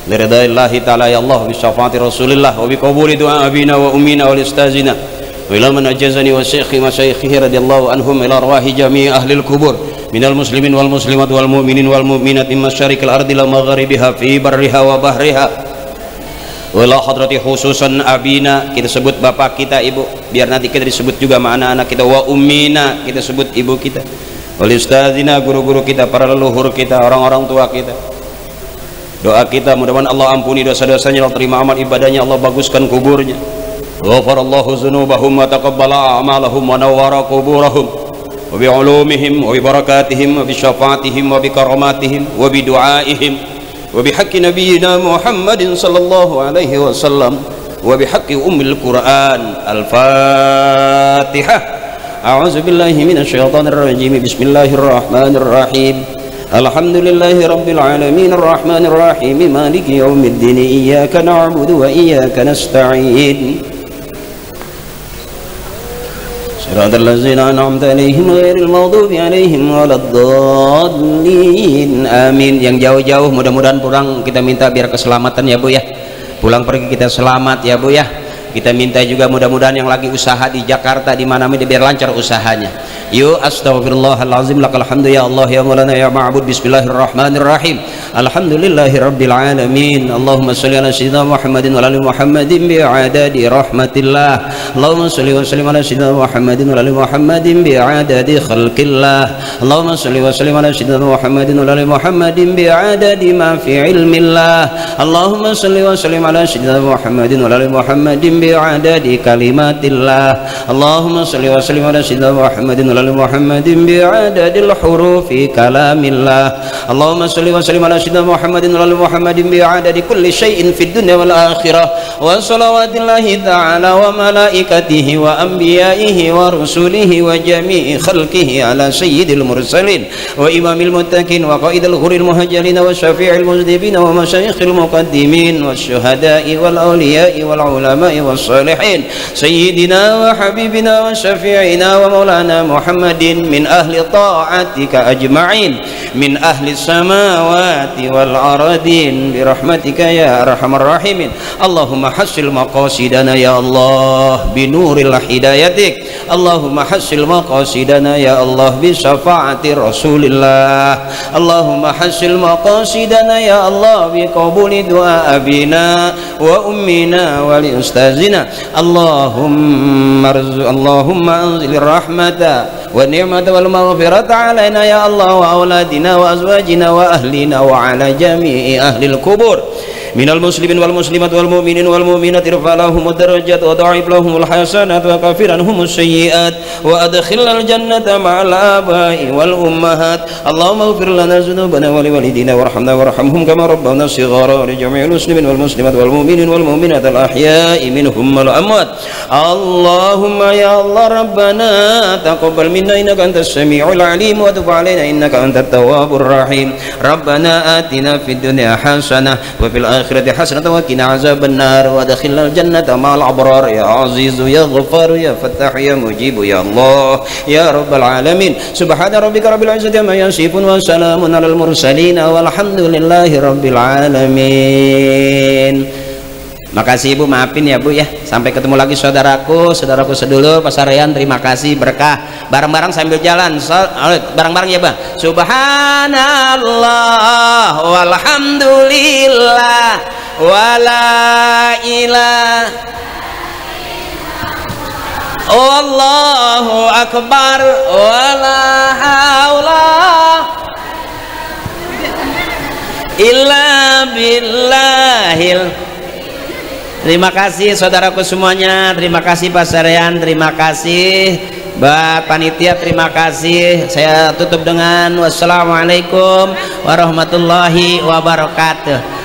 [SPEAKER 1] Liridaillahi ta'ala ya Allah, bisyafaati rasulillah wa biqabuli du'a abina wa ummina wa listazina wa ila man ajazani wa syekhi masyayikhi radiyallahu anhum ila arwahi jami'i ahlil kubur minal muslimin wal muslimat wal mu'minin wal mu'minat min masyarikil ardi la magharibiha fi barriha wa bahriha. Wala hadrati khususan abina, kita sebut bapak kita, ibu, biar nanti kita disebut juga sama anak-anak kita. Wa ummina, kita sebut ibu kita. Wal ustadzina, guru-guru kita, para leluhur kita, orang-orang tua kita. Doa kita mudah-mudahan Allah ampuni dosa-dosanya, Allah terima amal ibadahnya, Allah baguskan kuburnya. Ghafarallahu dzunubahum wa taqabbala a'malahum wa nawwara quburahum wa bi ulumihim wa bi barakatihim wa bi syafaatihim wa bi karamatihim wa bi du'aihim وبحق نبينا محمد صلى الله عليه وسلم وبحق القرآن الفاتحة. أعوذ بالله من الشيطان الرجيم. بسم الله الرحمن الرحيم. الحمد لله رب العالمين الرحمن الرحيم مالك يوم الدين إياك نعبد وإياك نستعين صراط الذين أنعمت عليهم غير المغضوب عليهم ولا الضالين. Amin. Yang jauh-jauh mudah-mudahan pulang kita minta biar keselamatan ya Bu ya. Pulang pergi kita selamat ya Bu ya. Kita minta juga mudah-mudahan yang lagi usaha di Jakarta di mana-mana biar lancar usahanya. Yuk astagfirullahalazim lakal hamdu ya Allah ya maulana ya ma'bud. Bismillahirrahmanirrahim. Alhamdulillahi rabbil alamin. Allahumma sholli ala sayyidina Muhammadin wa ala Muhammadin bi'adadi rahmatillah. Allahumma sholli wa sallim ala sayyidina Muhammadin wa ala Muhammadin bi'adadi khalqillah. Allahumma sholli wa sallim ala sayyidina Muhammadin wa ala Muhammadin bi'adadi ma fi ilmillah. Allahumma sholli wa sallim ala sayyidina Muhammadin wa ala Muhammadin bi'adadi kalimatillah. Allahumma sholli wa sallim ala sayyidina Muhammadin wa ala Muhammadin bi'adadil hurufi kalamillah. Allahumma sholli wa sallim ala
[SPEAKER 2] sayyidina Muhammadin wa ali Muhammadin bi'adadi kulli syai'in fid dunya wal akhirah wa salawatillahi ta'ala wa malaikatihi wa anbiya'ihi wa rusulihi wa jami'i khalqihi ala sayyidil mursalin wa imamil muttaqin wa qaidil ghuril muhajirin wa syafi'il muzdibin wa masyayikhil muqaddimin wa syuhada'i wal awliya'i wal ulama'i was salihin sayyidina wa habibina wa syafi'ina wa maulana Muhammadin min ahli ta'atika ajma'in min ahli samawati wal aradin birahmatika ya arhamar rahimin. Allahumma hassil maqasidana ya Allah binuril hidayatik. Allahumma hassil maqasidana ya Allah bi syafaati Rasulillah. Allahumma hassil maqasidana ya Allah bi qabuli du'a abina wa ummina wa li ustazina. Allahumma anzil rahmata wa ni'mata wal maghfirata alaina ya Allah wa auladina wa azwajina wa ahlina wa ala jami'i ahlil kubur minal muslimin wal muslimat wal mu'minin wal mu'minat irfa lahumud darajat wa dha'if lahumul hasanat wa kafir anhumus sayyi'at wa adkhilnal jannata ma'al aba'i wal ummahat. Allahumma ighfir lana dzunubana wa liwalidina warhamna warhamhum kama rabbawna shighara wa li jami'il muslimin wal muslimat wal mu'minin wal mu'minat al ahya'i minhum wal amwat. Allahumma ya Allah rabbana taqabbal minna innaka antas sami'ul 'alim wa tub 'alaina innaka antat tawwabur rahim. Rabbana atina fid dunya hasanah wa fil akhirati hasanatan wa qina azabannar wa adkhilnal jannata ma'al abrar ya azizu ya ghaffar ya fattah ya mujib ya Allah ya rabbal alamin. Subhana rabbika rabbil izzati amma yasifun wa salamun alal mursalin walhamdulillahi rabbil alamin. Makasih Ibu, maafin ya Bu ya. Sampai ketemu lagi saudaraku sedulur pasarean. Terima kasih, berkah. Bareng-bareng sambil jalan. Bareng-bareng ya Bang. Subhanallah walhamdulillah wala ilaha Allahu akbar wala haula illa billahil. Terima kasih saudaraku semuanya, terima kasih Pak Sarean, terima kasih Mbak Panitia, terima kasih. Saya tutup dengan wassalamualaikum warahmatullahi wabarakatuh.